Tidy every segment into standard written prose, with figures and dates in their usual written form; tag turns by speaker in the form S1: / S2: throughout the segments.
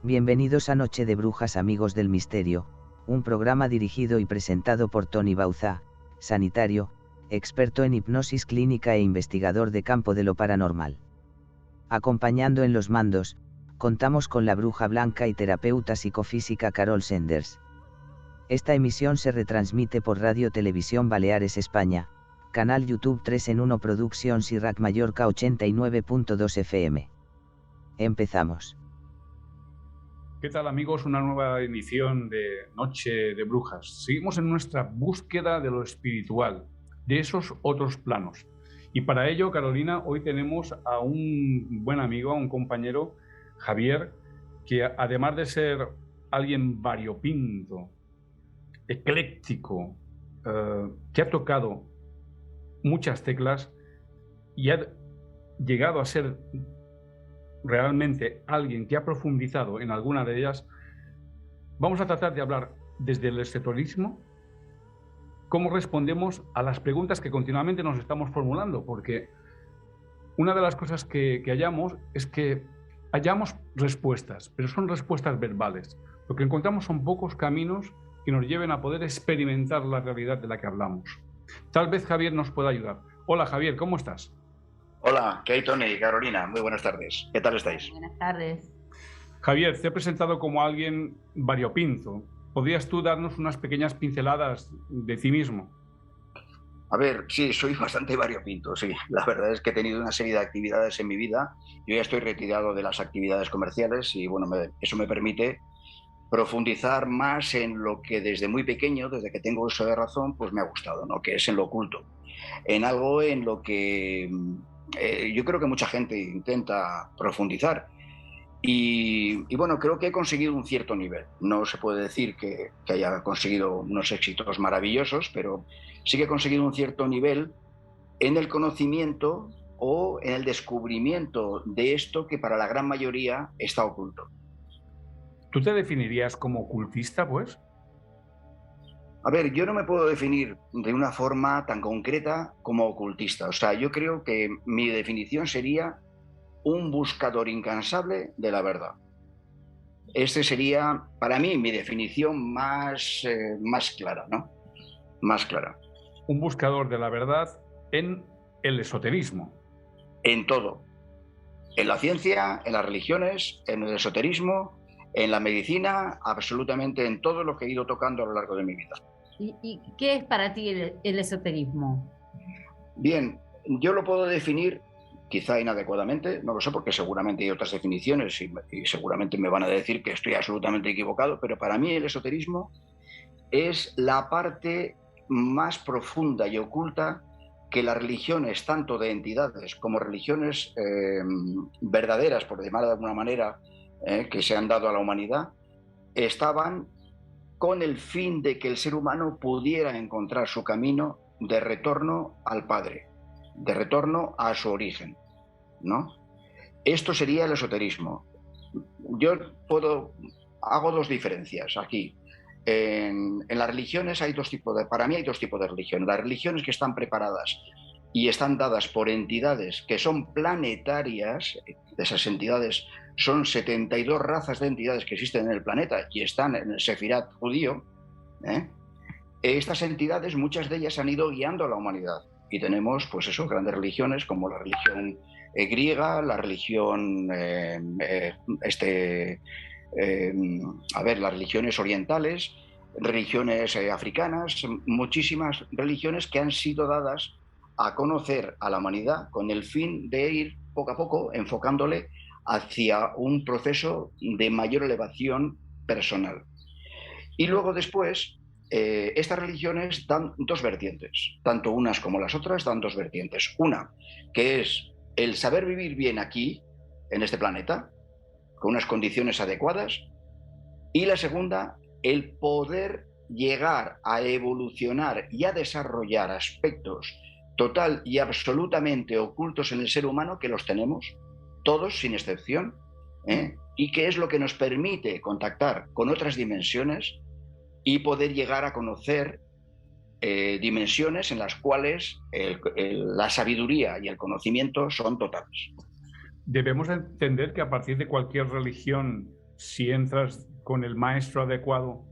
S1: Bienvenidos a Noche de Brujas, amigos del misterio, un programa dirigido y presentado por Tony Bauza, sanitario, experto en hipnosis clínica e investigador de campo de lo paranormal. Acompañando en los mandos, contamos con la bruja blanca y terapeuta psicofísica Carol Senders. Esta emisión se retransmite por Radio Televisión Baleares España, canal YouTube 3 en 1 Productions y RAC Mallorca 89.2 FM. Empezamos.
S2: ¿Qué tal, amigos? Una nueva edición de Noche de Brujas. Seguimos en nuestra búsqueda de lo espiritual, de esos otros planos. Y para ello, Carolina, hoy tenemos a un buen amigo, a un compañero, Javier, que además de ser alguien variopinto, ecléctico, que ha tocado muchas teclas y ha llegado a ser realmente alguien que ha profundizado en alguna de ellas, vamos a tratar de hablar desde el esoterismo, cómo respondemos a las preguntas que continuamente nos estamos formulando, porque una de las cosas que hallamos es que hallamos respuestas, pero son respuestas verbales. Lo que encontramos son pocos caminos que nos lleven a poder experimentar la realidad de la que hablamos. Tal vez Javier nos pueda ayudar. Hola, Javier, ¿cómo estás?
S3: Hola, ¿qué hay, Tony y Carolina? Muy buenas tardes. ¿Qué tal estáis?
S4: Buenas tardes.
S2: Javier, te he presentado como alguien variopinto. ¿Podrías tú darnos unas pequeñas pinceladas de ti mismo?
S3: A ver, sí, soy bastante variopinto, sí. La verdad es que he tenido una serie de actividades en mi vida. Yo ya estoy retirado de las actividades comerciales y bueno, eso me permite profundizar más en lo que desde muy pequeño, desde que tengo uso de razón, pues me ha gustado, ¿no? Que es en lo oculto. En algo en lo que yo creo que mucha gente intenta profundizar. Y bueno, creo que he conseguido un cierto nivel. No se puede decir que haya conseguido unos éxitos maravillosos, pero sí que he conseguido un cierto nivel en el conocimiento o en el descubrimiento de esto que para la gran mayoría está oculto.
S2: ¿Tú te definirías como ocultista, pues?
S3: A ver, yo no me puedo definir de una forma tan concreta como ocultista. O sea, yo creo que mi definición sería un buscador incansable de la verdad. Este sería, para mí, mi definición más clara, ¿no? Más clara.
S2: Un buscador de la verdad en el esoterismo.
S3: En todo. En la ciencia, en las religiones, en el esoterismo, en la medicina, absolutamente en todo lo que he ido tocando a lo largo de mi vida.
S4: ¿Y qué es para ti el esoterismo?
S3: Bien, yo lo puedo definir quizá inadecuadamente, no lo sé porque seguramente hay otras definiciones y seguramente me van a decir que estoy absolutamente equivocado, pero para mí el esoterismo es la parte más profunda y oculta que las religiones, tanto de entidades como religiones verdaderas, por llamar de alguna manera, que se han dado a la humanidad, estaban con el fin de que el ser humano pudiera encontrar su camino de retorno al Padre, de retorno a su origen, ¿no? Esto sería el esoterismo. Yo hago dos diferencias aquí. En las religiones para mí hay dos tipos de religiones. Las religiones que están preparadas y están dadas por entidades que son planetarias. De esas entidades son 72 razas de entidades que existen en el planeta y están en el Sefirat judío. Estas entidades, muchas de ellas han ido guiando a la humanidad. Y tenemos, pues eso, grandes religiones como la religión griega, la religión, las religiones orientales, religiones africanas, muchísimas religiones que han sido dadas a conocer a la humanidad con el fin de ir poco a poco enfocándole hacia un proceso de mayor elevación personal. Y luego después, estas religiones dan dos vertientes, tanto unas como las otras dan dos vertientes. Una, que es el saber vivir bien aquí, en este planeta, con unas condiciones adecuadas, y la segunda, el poder llegar a evolucionar y a desarrollar aspectos total y absolutamente ocultos en el ser humano, que los tenemos, todos sin excepción, y que es lo que nos permite contactar con otras dimensiones y poder llegar a conocer dimensiones en las cuales la sabiduría y el conocimiento son totales.
S2: Debemos entender que a partir de cualquier religión si entras con el maestro adecuado,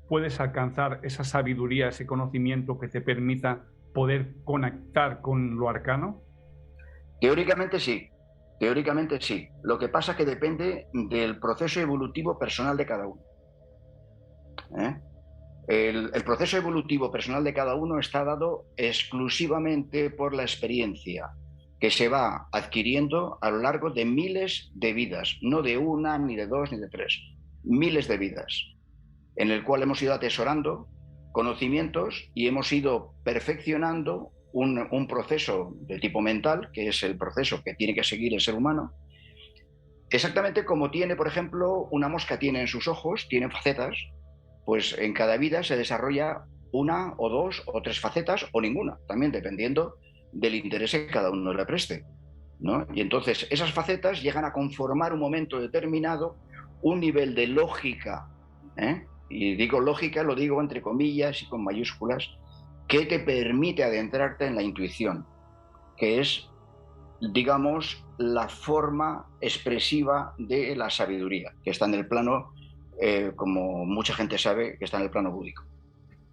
S2: puedes alcanzar esa sabiduría, ese conocimiento que te permita poder conectar con lo arcano?
S3: Teóricamente sí, teóricamente sí. Lo que pasa es que depende del proceso evolutivo personal de cada uno. ¿Eh? El proceso evolutivo personal de cada uno está dado exclusivamente por la experiencia que se va adquiriendo a lo largo de miles de vidas, no de una, ni de dos, ni de tres, miles de vidas, en el cual hemos ido atesorando conocimientos y hemos ido perfeccionando un proceso de tipo mental, que es el proceso que tiene que seguir el ser humano, exactamente como tiene, por ejemplo, una mosca tiene en sus ojos, tiene facetas, pues en cada vida se desarrolla una o dos o tres facetas o ninguna, también dependiendo del interés que cada uno le preste, ¿no? Y entonces esas facetas llegan a conformar un momento determinado un nivel de lógica, ¿eh? Y digo lógica, lo digo entre comillas y con mayúsculas, que te permite adentrarte en la intuición, que es, digamos, la forma expresiva de la sabiduría, que está en el plano, como mucha gente sabe, que está en el plano búdico.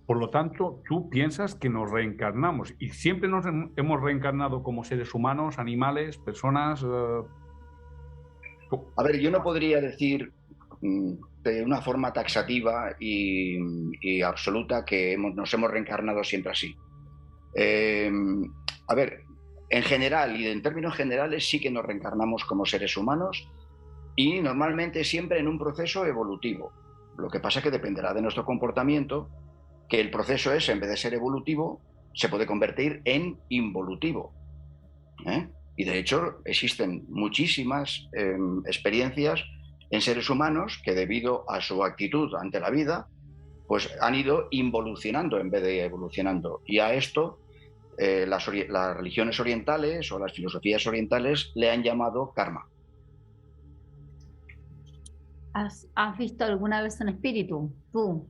S2: Por lo tanto, tú piensas que nos reencarnamos y siempre nos hemos reencarnado como seres humanos, animales, personas.
S3: A ver, yo no podría decir de una forma taxativa y absoluta que nos hemos reencarnado siempre así. A ver, en general y en términos generales sí que nos reencarnamos como seres humanos y normalmente siempre en un proceso evolutivo. Lo que pasa es que dependerá de nuestro comportamiento, que el proceso ese, en vez de ser evolutivo, se puede convertir en involutivo, ¿eh? Y de hecho existen muchísimas experiencias en seres humanos que debido a su actitud ante la vida, pues han ido involucionando en vez de evolucionando. Y a esto las religiones orientales o las filosofías orientales le han llamado karma.
S4: ¿Has visto alguna vez un espíritu, tú?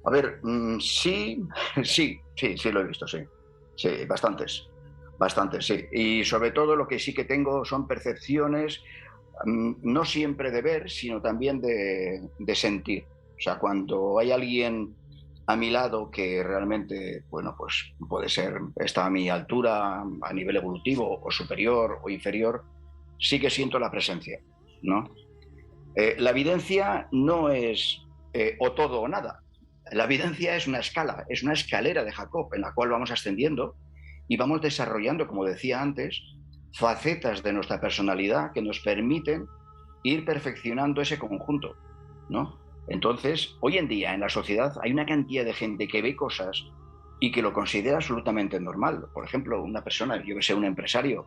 S3: A ver, sí lo he visto, sí. Sí, bastantes, sí. Y sobre todo lo que sí que tengo son percepciones, no siempre de ver, sino también de sentir. O sea, cuando hay alguien a mi lado que realmente, bueno, pues puede ser, está a mi altura, a nivel evolutivo, o superior o inferior, sí que siento la presencia, ¿no? La evidencia no es o todo o nada. La evidencia es una escala, es una escalera de Jacob en la cual vamos ascendiendo y vamos desarrollando, como decía antes, facetas de nuestra personalidad que nos permiten ir perfeccionando ese conjunto, ¿no? Entonces, hoy en día en la sociedad hay una cantidad de gente que ve cosas y que lo considera absolutamente normal. Por ejemplo, una persona, yo que sé, un empresario,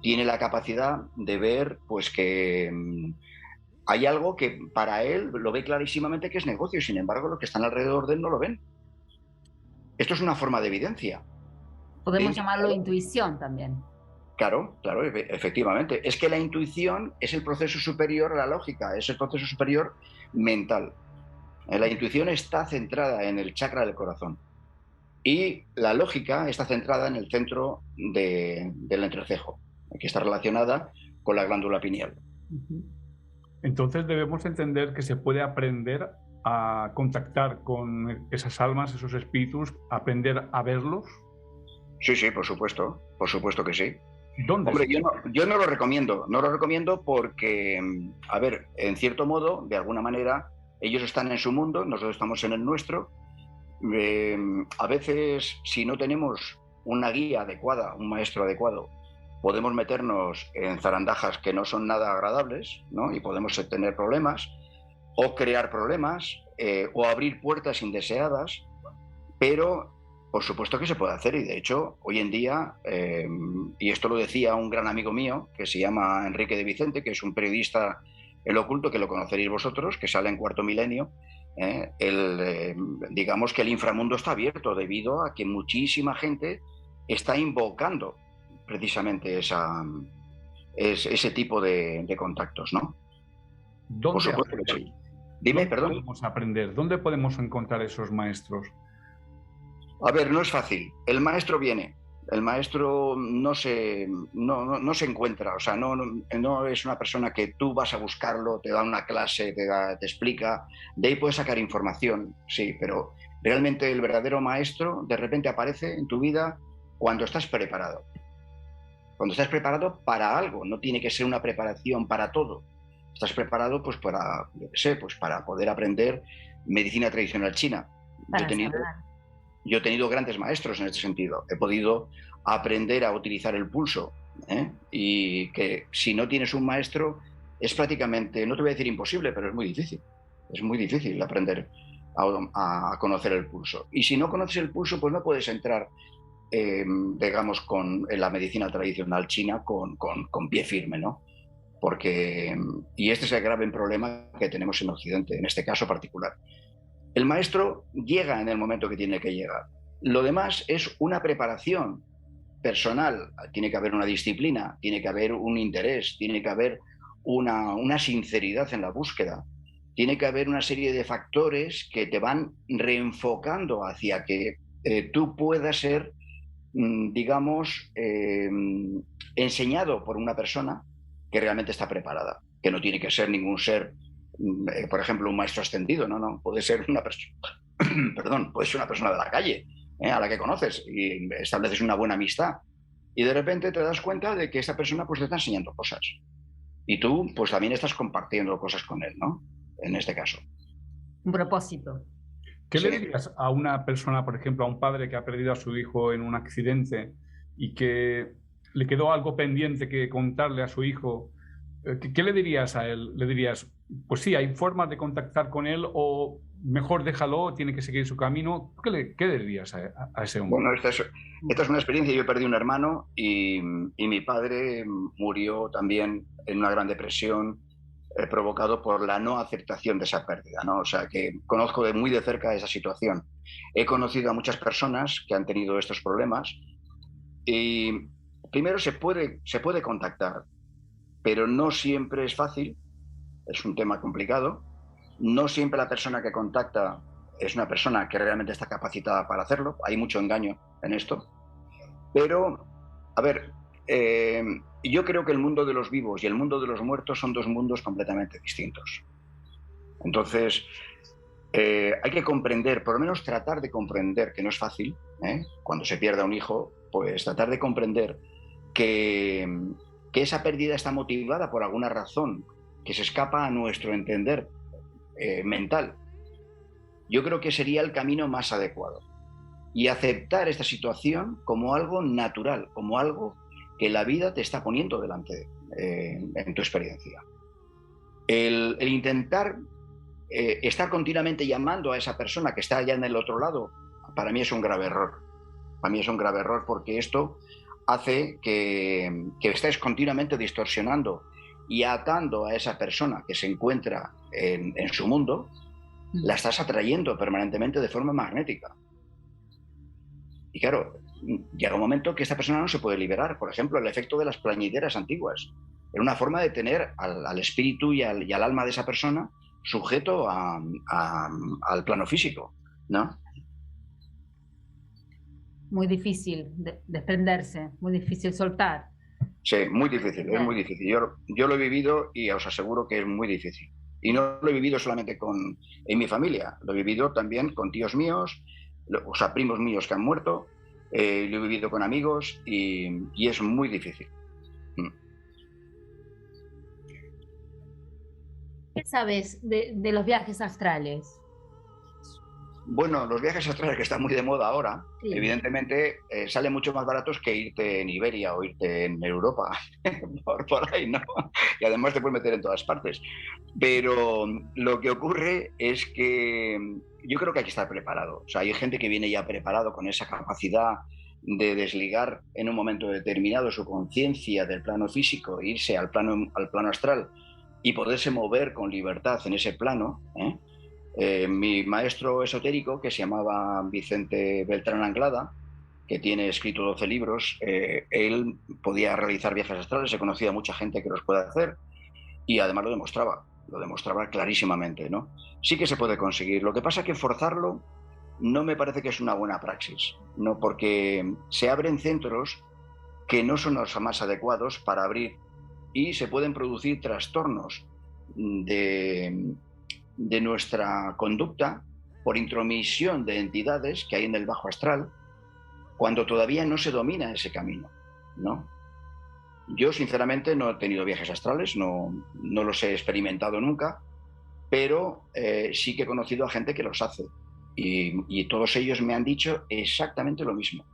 S3: tiene la capacidad de ver pues que hay algo que para él lo ve clarísimamente que es negocio, sin embargo los que están alrededor de él no lo ven. Esto es una forma de evidencia.
S4: Podemos llamarlo intuición también.
S3: Claro, efectivamente. Es que la intuición es el proceso superior a la lógica, es el proceso superior mental. La intuición está centrada en el chakra del corazón y la lógica está centrada en el centro del entrecejo, que está relacionada con la glándula pineal.
S2: Entonces debemos entender que se puede aprender a contactar con esas almas, esos espíritus, aprender a verlos.
S3: Sí, por supuesto que sí.
S2: ¿Dónde?
S3: Hombre, yo no lo recomiendo porque, a ver, en cierto modo, de alguna manera, ellos están en su mundo, nosotros estamos en el nuestro. A veces, si no tenemos una guía adecuada, un maestro adecuado, podemos meternos en zarandajas que no son nada agradables, ¿no? Y podemos tener problemas, o crear problemas, o abrir puertas indeseadas, pero por supuesto que se puede hacer, y de hecho, hoy en día, y esto lo decía un gran amigo mío, que se llama Enrique de Vicente, que es un periodista en lo oculto, que lo conoceréis vosotros, que sale en Cuarto Milenio, digamos que el inframundo está abierto debido a que muchísima gente está invocando precisamente ese tipo de contactos, ¿no?
S2: ¿Dónde?
S3: Por supuesto que sí. Dime, perdón.
S2: ¿Dónde podemos aprender? ¿Dónde podemos encontrar esos maestros?
S3: A ver, no es fácil. El maestro viene. El maestro no se encuentra, o sea, no es una persona que tú vas a buscarlo, te da una clase, te explica, de ahí puedes sacar información, sí, pero realmente el verdadero maestro de repente aparece en tu vida cuando estás preparado. Cuando estás preparado para algo, no tiene que ser una preparación para todo. Estás preparado pues para, yo qué sé, pues para poder aprender medicina tradicional china. Yo he tenido grandes maestros en este sentido. He podido aprender a utilizar el pulso, ¿eh? Y que si no tienes un maestro es prácticamente, no te voy a decir imposible, pero es muy difícil. Es muy difícil aprender a conocer el pulso. Y si no conoces el pulso, pues no puedes entrar, digamos, con la medicina tradicional china con pie firme, ¿no? Porque, y este es el grave problema que tenemos en Occidente, en este caso particular. El maestro llega en el momento que tiene que llegar. Lo demás es una preparación personal. Tiene que haber una disciplina, tiene que haber un interés, tiene que haber una sinceridad en la búsqueda. Tiene que haber una serie de factores que te van reenfocando hacia que tú puedas ser, digamos, enseñado por una persona que realmente está preparada, que no tiene que ser ningún ser, por ejemplo, un maestro ascendido, no, puede ser una persona, perdón, puede ser una persona de la calle, a la que conoces y estableces una buena amistad y de repente te das cuenta de que esa persona pues te está enseñando cosas y tú pues también estás compartiendo cosas con él, ¿no? En este caso.
S4: Un propósito.
S2: ¿Qué le dirías a una persona, por ejemplo, a un padre que ha perdido a su hijo en un accidente y que le quedó algo pendiente que contarle a su hijo? ¿Qué le dirías a él? ¿Le dirías, pues sí, hay formas de contactar con él o mejor déjalo, tiene que seguir su camino? ¿Qué le dirías a ese hombre?
S3: Bueno, esta es una experiencia. Yo perdí un hermano y mi padre murió también en una gran depresión, provocado por la no aceptación de esa pérdida, ¿no? O sea, que conozco muy de cerca esa situación. He conocido a muchas personas que han tenido estos problemas y primero se puede contactar, pero no siempre es fácil, es un tema complicado. No siempre la persona que contacta es una persona que realmente está capacitada para hacerlo, hay mucho engaño en esto. Pero, a ver, yo creo que el mundo de los vivos y el mundo de los muertos son dos mundos completamente distintos. Entonces, hay que comprender, por lo menos tratar de comprender, que no es fácil, cuando se pierda un hijo, pues tratar de comprender que esa pérdida está motivada por alguna razón que se escapa a nuestro entender mental. Yo creo que sería el camino más adecuado. Y aceptar esta situación como algo natural, como algo que la vida te está poniendo delante en tu experiencia. El intentar estar continuamente llamando a esa persona que está allá en el otro lado, para mí es un grave error. Para mí es un grave error porque esto hace que estés continuamente distorsionando y atando a esa persona que se encuentra en su mundo, la estás atrayendo permanentemente de forma magnética. Y claro, llega un momento que esta persona no se puede liberar. Por ejemplo, el efecto de las plañideras antiguas. Era una forma de tener al espíritu y al alma de esa persona sujeto al plano físico, ¿no?
S4: Muy difícil desprenderse, muy difícil soltar.
S3: Sí, muy difícil, es muy difícil. Yo lo he vivido y os aseguro que es muy difícil. Y no lo he vivido solamente en mi familia, lo he vivido también con tíos míos, o sea, primos míos que han muerto, lo he vivido con amigos y es muy difícil.
S4: ¿Qué sabes de los viajes astrales?
S3: Bueno, los viajes astrales que están muy de moda ahora, sí, evidentemente salen mucho más baratos que irte en Iberia o irte en Europa, por ahí, ¿no? Y además te puedes meter en todas partes. Pero lo que ocurre es que yo creo que hay que estar preparado. O sea, hay gente que viene ya preparado con esa capacidad de desligar en un momento determinado su conciencia del plano físico e irse al plano astral y poderse mover con libertad en ese plano, mi maestro esotérico, que se llamaba Vicente Beltrán Anglada, que tiene escrito 12 libros, él podía realizar viajes astrales, se conocía a mucha gente que los puede hacer y además lo demostraba clarísimamente, ¿no? Sí que se puede conseguir. Lo que pasa es que forzarlo no me parece que es una buena praxis, ¿no? Porque se abren centros que no son los más adecuados para abrir y se pueden producir trastornos de nuestra conducta por intromisión de entidades que hay en el bajo astral cuando todavía no se domina ese camino, ¿no? Yo, sinceramente, no he tenido viajes astrales, no los he experimentado nunca, pero sí que he conocido a gente que los hace. Y todos ellos me han dicho exactamente lo mismo.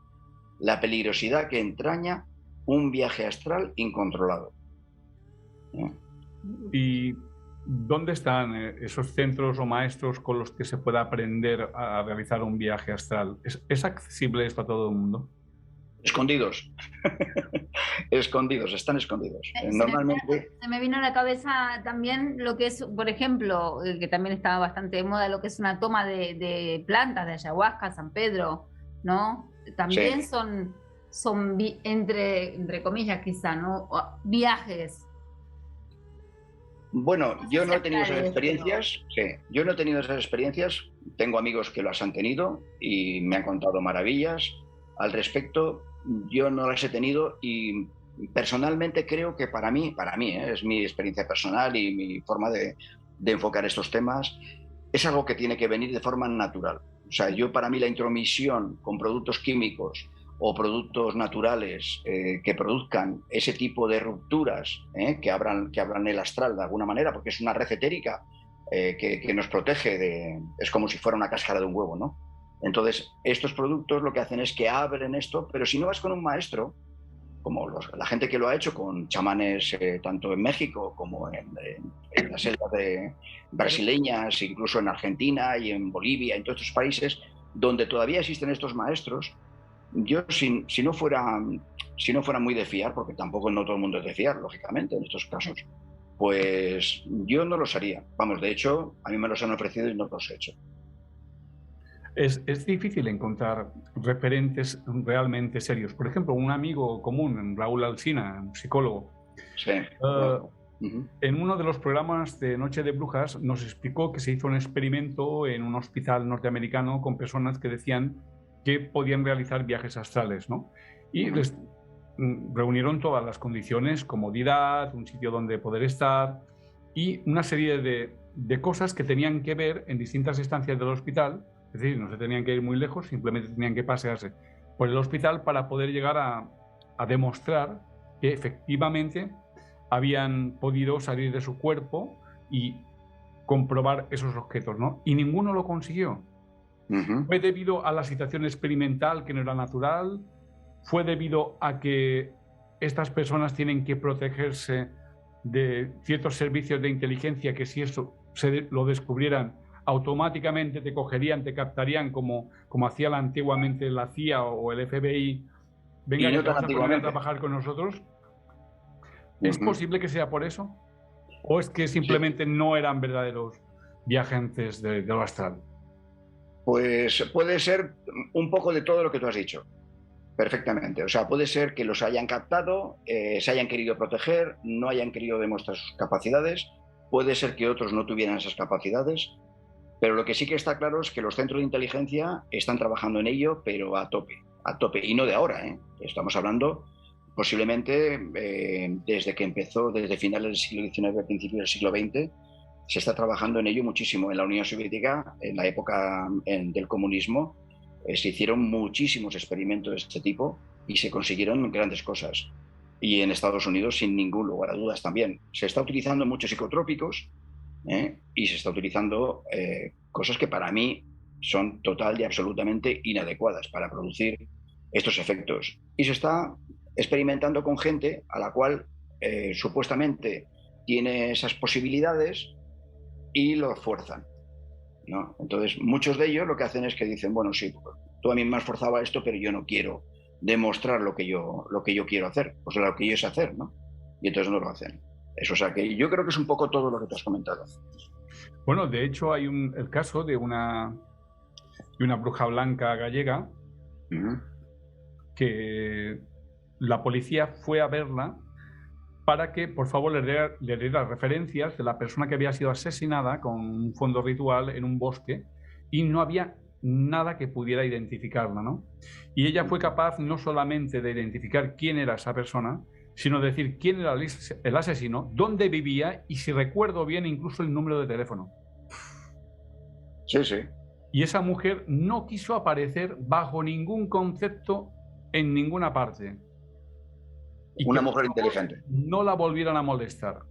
S3: La peligrosidad que entraña un viaje astral incontrolado.
S2: ¿Y dónde están esos centros o maestros con los que se pueda aprender a realizar un viaje astral? ¿Es accesible esto a todo el mundo?
S3: Escondidos. Escondidos, están escondidos. Normalmente...
S4: Se me vino a la cabeza también lo que es, por ejemplo, que también estaba bastante de moda, lo que es una toma de plantas, de ayahuasca, San Pedro, ¿no? También sí. son entre comillas quizá, ¿no? Viajes.
S3: Bueno, yo no he tenido esas experiencias, sí, yo no he tenido esas experiencias, tengo amigos que las han tenido y me han contado maravillas al respecto. Yo no las he tenido y personalmente creo que para mí, es mi experiencia personal y mi forma de enfocar estos temas, es algo que tiene que venir de forma natural. O sea, para mí la intromisión con productos químicos o productos naturales que produzcan ese tipo de rupturas que abran el astral de alguna manera, porque es una red etérica que nos protege, es como si fuera una cáscara de un huevo, ¿no? Entonces, estos productos lo que hacen es que abren esto, pero si no vas con un maestro, como la gente que lo ha hecho con chamanes tanto en México como en las selvas brasileñas, incluso en Argentina y en Bolivia, en todos estos países donde todavía existen estos maestros, yo si no fuera muy de fiar, porque tampoco no todo el mundo es de fiar, lógicamente, en estos casos, pues yo no los haría. Vamos, de hecho, a mí me los han ofrecido y no los he hecho.
S2: Es difícil encontrar referentes realmente serios. Por ejemplo, un amigo común, Raúl Alsina, un psicólogo,
S3: sí,
S2: en uno de los programas de Noche de Brujas nos explicó que se hizo un experimento en un hospital norteamericano con personas que decían que podían realizar viajes astrales, ¿no? Y les reunieron todas las condiciones, comodidad, un sitio donde poder estar y una serie de cosas que tenían que ver en distintas estancias del hospital. Es decir, no se tenían que ir muy lejos, simplemente tenían que pasearse por el hospital para poder llegar a demostrar que efectivamente habían podido salir de su cuerpo y comprobar esos objetos, ¿no? Y ninguno lo consiguió. ¿Fue debido a la situación experimental que no era natural? ¿Fue debido a que estas personas tienen que protegerse de ciertos servicios de inteligencia que si eso lo descubrieran, automáticamente te cogerían, te captarían como hacía antiguamente la CIA o el FBI? Venga, que te vas a poner a trabajar con nosotros. ¿Es posible que sea por eso? ¿O es que simplemente no eran verdaderos viajantes de lo astral?
S3: Pues puede ser un poco de todo lo que tú has dicho. Perfectamente. O sea, puede ser que los hayan captado, se hayan querido proteger, no hayan querido demostrar sus capacidades. Puede ser que otros no tuvieran esas capacidades. Pero lo que sí que está claro es que los centros de inteligencia están trabajando en ello, pero a tope, y no de ahora, ¿eh? Estamos hablando posiblemente desde que empezó, desde finales del siglo XIX, principios del siglo XX, se está trabajando en ello muchísimo. En la Unión Soviética, en la época del comunismo, se hicieron muchísimos experimentos de este tipo y se consiguieron grandes cosas. Y en Estados Unidos, sin ningún lugar a dudas también. Se está utilizando muchos psicotrópicos, y se está utilizando cosas que para mí son total y absolutamente inadecuadas para producir estos efectos. Y se está experimentando con gente a la cual supuestamente tiene esas posibilidades y lo fuerzan, ¿no? Entonces, muchos de ellos lo que hacen es que dicen, bueno, sí, tú a mí me has forzado a esto, pero yo no quiero demostrar lo que yo quiero hacer, pues lo que yo sé hacer, ¿no? Y entonces no lo hacen. Eso, o sea, que yo creo que es un poco todo lo que tú has comentado.
S2: Bueno, de hecho hay el caso de una bruja blanca gallega que la policía fue a verla para que, por favor, le diera referencias de la persona que había sido asesinada con un fondo ritual en un bosque y no había nada que pudiera identificarla, ¿no? Y ella fue capaz no solamente de identificar quién era esa persona, sino decir quién era el asesino, dónde vivía y, si recuerdo bien, incluso el número de teléfono.
S3: Sí, sí.
S2: Y esa mujer no quiso aparecer bajo ningún concepto en ninguna parte. Y
S3: una
S2: que,
S3: mujer inteligente.
S2: No la volvieran a molestar.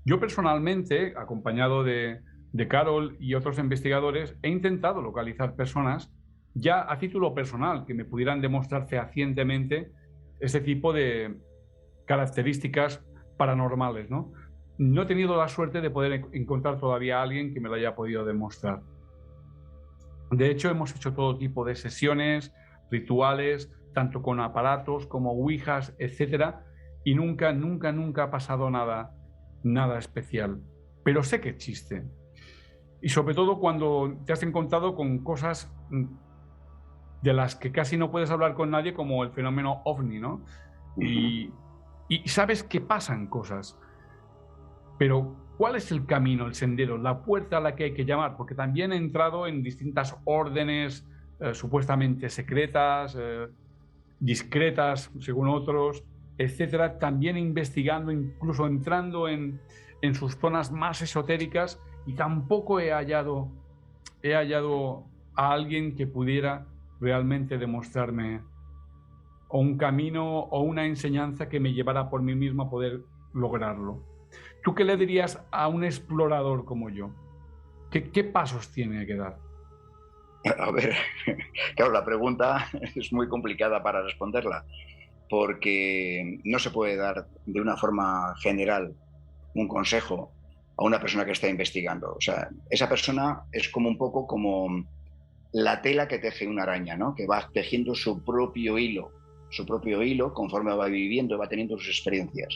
S2: Yo personalmente, acompañado de Carol y otros investigadores, he intentado localizar personas ya a título personal que me pudieran demostrar fehacientemente ese tipo de características paranormales, ¿no? No he tenido la suerte de poder encontrar todavía a alguien que me lo haya podido demostrar. De hecho, hemos hecho todo tipo de sesiones, rituales, tanto con aparatos como ouijas, etcétera, y nunca ha pasado nada especial. Pero sé que existe. Y sobre todo cuando te has encontrado con cosas de las que casi no puedes hablar con nadie, como el fenómeno OVNI, ¿no? Y sabes que pasan cosas. Pero ¿cuál es el camino, el sendero, la puerta a la que hay que llamar? Porque también he entrado en distintas órdenes supuestamente secretas, discretas, según otros, etcétera, también investigando, incluso entrando en sus zonas más esotéricas, y tampoco he hallado a alguien que pudiera realmente demostrarme o un camino o una enseñanza que me llevara por mí mismo a poder lograrlo. ¿Tú qué le dirías a un explorador como yo? ¿Qué pasos tiene que dar?
S3: A ver, claro, la pregunta es muy complicada para responderla, porque no se puede dar de una forma general un consejo a una persona que está investigando. O sea, esa persona es como un poco como la tela que teje una araña, ¿no? Que va tejiendo su propio hilo conforme va viviendo, va teniendo sus experiencias.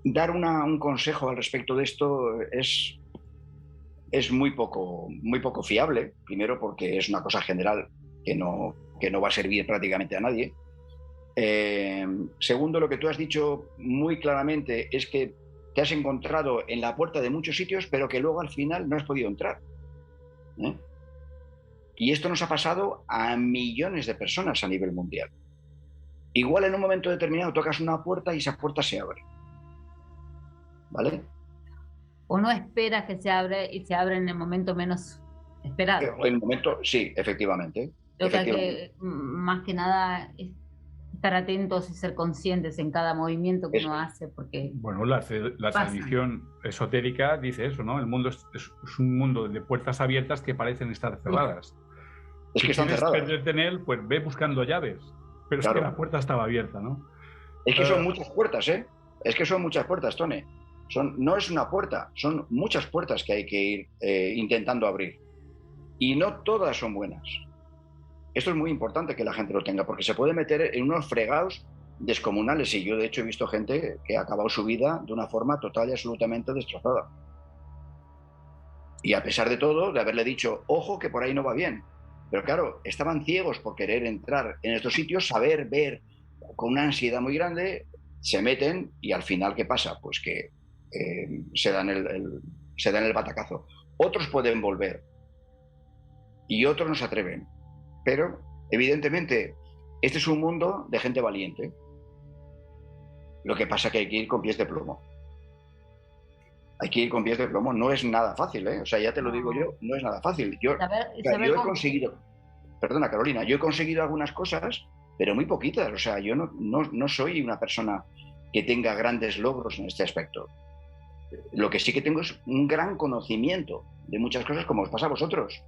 S3: Dar un consejo al respecto de esto es muy poco fiable, primero porque es una cosa general que no va a servir prácticamente a nadie. Segundo, lo que tú has dicho muy claramente es que te has encontrado en la puerta de muchos sitios, pero que luego al final no has podido entrar. Y esto nos ha pasado a millones de personas a nivel mundial. Igual en un momento determinado tocas una puerta y esa puerta se abre. ¿Vale?
S4: O no esperas que se abre y se abre en el momento menos esperado.
S3: En el momento, sí, efectivamente.
S4: Lo que hay que, más que nada, es estar atentos y ser conscientes en cada movimiento que uno hace, porque...
S2: Bueno, la tradición esotérica dice eso, ¿no? El mundo es un mundo de puertas abiertas que parecen estar cerradas.
S3: Es que están cerradas.
S2: Si quieres perderte en él, pues ve buscando llaves. Pero claro, es que la puerta estaba abierta, ¿no?
S3: Es que son muchas puertas, ¿eh? Es que son muchas puertas, Tone. No es una puerta, son muchas puertas que hay que ir intentando abrir. Y no todas son buenas. Esto es muy importante que la gente lo tenga, porque se puede meter en unos fregados descomunales. Y yo, de hecho, he visto gente que ha acabado su vida de una forma total y absolutamente destrozada. Y a pesar de todo, de haberle dicho, ojo, que por ahí no va bien. Pero claro, estaban ciegos por querer entrar en estos sitios, saber, ver, con una ansiedad muy grande, se meten y al final, ¿qué pasa? Pues que se dan el batacazo. Otros pueden volver y otros no se atreven. Pero, evidentemente, este es un mundo de gente valiente. Lo que pasa es que hay que ir con pies de plomo. Hay que ir con pies de plomo. No es nada fácil, ¿eh? O sea, ya te lo digo yo, no es nada fácil. Yo he conseguido... Perdona, Carolina, yo he conseguido algunas cosas, pero muy poquitas. O sea, yo no soy una persona que tenga grandes logros en este aspecto. Lo que sí que tengo es un gran conocimiento de muchas cosas, como os pasa a vosotros.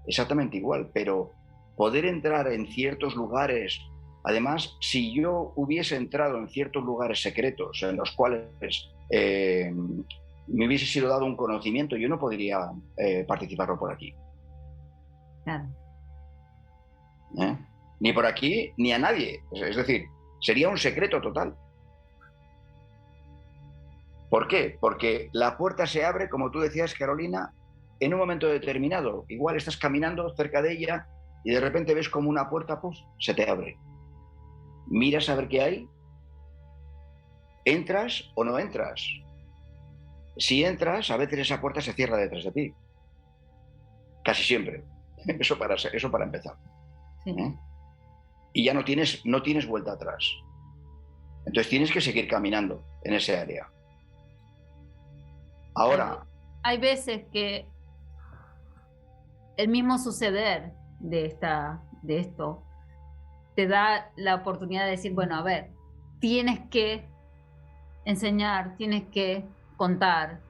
S3: Exactamente igual, pero poder entrar en ciertos lugares... Además, si yo hubiese entrado en ciertos lugares secretos en los cuales me hubiese sido dado un conocimiento, yo no podría participarlo por aquí.
S4: Claro.
S3: Ni por aquí, ni a nadie. Es decir, sería un secreto total. ¿Por qué? Porque la puerta se abre, como tú decías, Carolina, en un momento determinado. Igual estás caminando cerca de ella y de repente ves como una puerta, pues, se te abre. Miras a ver qué hay. ¿Entras o no entras? Si entras, a veces esa puerta se cierra detrás de ti. casi siempre. Eso para empezar.
S4: Sí.
S3: Y ya no tienes vuelta atrás. Entonces tienes que seguir caminando en ese área. Ahora...
S4: Hay veces que el mismo suceder de esto te da la oportunidad de decir, bueno, a ver, tienes que enseñar, tienes que contar,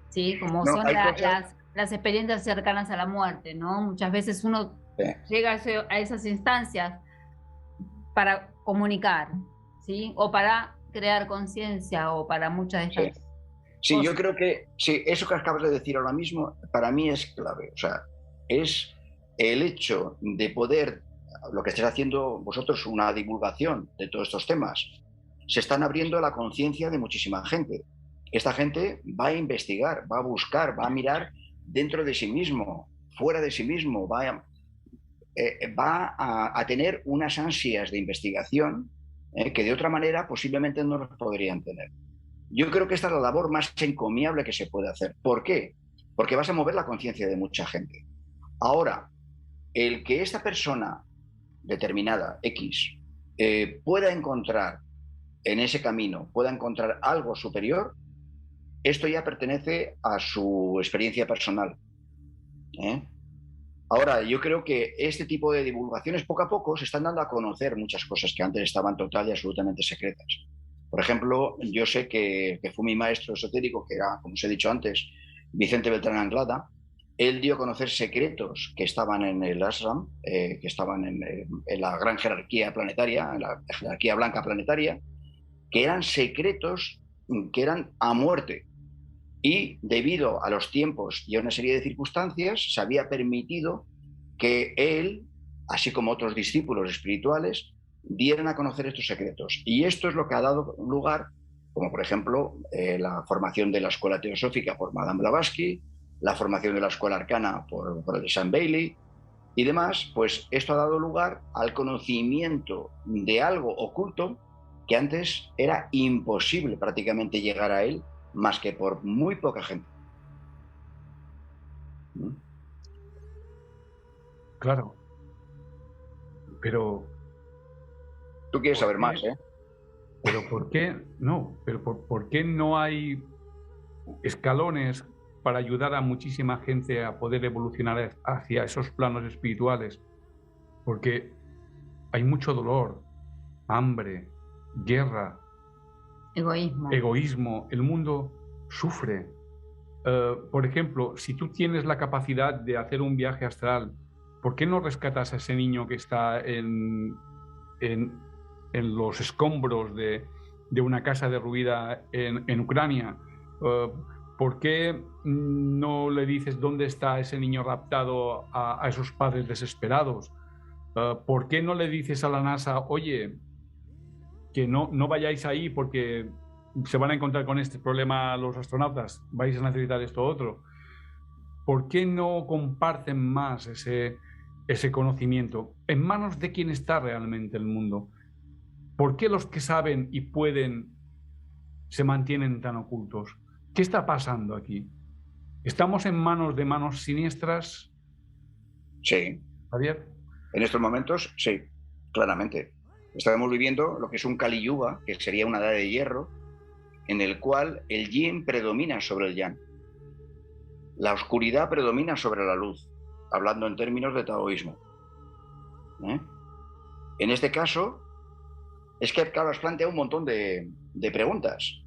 S4: ¿sí? Como
S3: No,
S4: son las experiencias cercanas a la muerte, ¿no? Muchas veces uno llega a esas instancias para comunicar, ¿sí? O para crear conciencia, o para muchas de estas
S3: Sí, yo creo que sí, eso que acabas de decir ahora mismo, para mí es clave. O sea, es el hecho de poder, lo que estáis haciendo vosotros, una divulgación de todos estos temas. Se están abriendo la conciencia de muchísima gente. Esta gente va a investigar, va a buscar, va a mirar dentro de sí mismo, fuera de sí mismo, va a tener unas ansias de investigación que de otra manera posiblemente no las podrían tener. Yo creo que esta es la labor más encomiable que se puede hacer. ¿Por qué? Porque vas a mover la conciencia de mucha gente. Ahora, el que esta persona determinada, X, pueda encontrar en ese camino, pueda encontrar algo superior, esto ya pertenece a su experiencia personal. Ahora, yo creo que este tipo de divulgaciones poco a poco se están dando a conocer muchas cosas que antes estaban total y absolutamente secretas. Por ejemplo, yo sé que fue mi maestro esotérico, que era, como os he dicho antes, Vicente Beltrán Anglada. Él dio a conocer secretos que estaban en el ashram, que estaban en la gran jerarquía planetaria, en la jerarquía blanca planetaria, que eran secretos que eran a muerte. Y debido a los tiempos y a una serie de circunstancias, se había permitido que él, así como otros discípulos espirituales, dieran a conocer estos secretos. Y esto es lo que ha dado lugar, como por ejemplo la formación de la escuela teosófica por Madame Blavatsky, la formación de la escuela arcana por el Sam Bailey y demás. Pues esto ha dado lugar al conocimiento de algo oculto que antes era imposible prácticamente llegar a él, más que por muy poca gente.
S2: Claro. Pero...
S3: Tú quieres saber más, ¿eh?
S2: Pero ¿por qué no? Pero ¿por qué no hay escalones para ayudar a muchísima gente a poder evolucionar hacia esos planos espirituales? Porque hay mucho dolor, hambre, guerra, egoísmo. El mundo sufre. Por ejemplo, si tú tienes la capacidad de hacer un viaje astral, ¿por qué no rescatas a ese niño que está en los escombros de una casa derruida en Ucrania? ¿Por qué no le dices dónde está ese niño raptado a esos padres desesperados? ¿Por qué no le dices a la NASA, oye, que no vayáis ahí porque se van a encontrar con este problema los astronautas, vais a necesitar esto otro? ¿Por qué no comparten más ese conocimiento? ¿En manos de quién está realmente el mundo? ¿Por qué los que saben y pueden se mantienen tan ocultos? ¿Qué está pasando aquí? ¿Estamos en manos siniestras?
S3: Sí.
S2: Javier.
S3: En estos momentos, sí, claramente. Estamos viviendo lo que es un Kali Yuga, que sería una edad de hierro, en el cual el yin predomina sobre el yang. La oscuridad predomina sobre la luz, hablando en términos de taoísmo. En este caso, es que, claro, has planteado un montón de preguntas.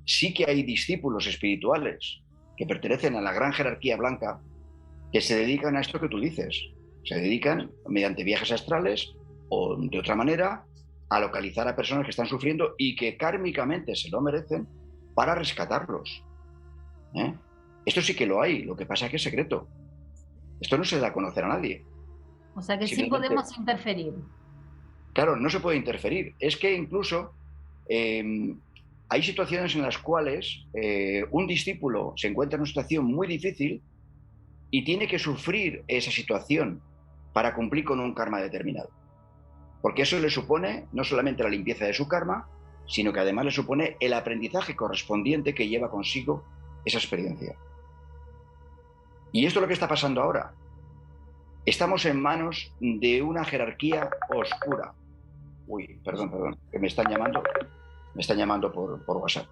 S3: Sí que hay discípulos espirituales que pertenecen a la gran jerarquía blanca que se dedican a esto que tú dices. Se dedican, mediante viajes astrales o de otra manera, a localizar a personas que están sufriendo y que kármicamente se lo merecen para rescatarlos. Esto sí que lo hay, lo que pasa es que es secreto. Esto no se da a conocer a nadie.
S4: O sea que sí podemos interferir.
S3: Claro, no se puede interferir. Es que incluso hay situaciones en las cuales un discípulo se encuentra en una situación muy difícil y tiene que sufrir esa situación para cumplir con un karma determinado. Porque eso le supone no solamente la limpieza de su karma, sino que además le supone el aprendizaje correspondiente que lleva consigo esa experiencia. Y esto es lo que está pasando ahora. Estamos en manos de una jerarquía oscura. Uy, perdón, que me están llamando por WhatsApp.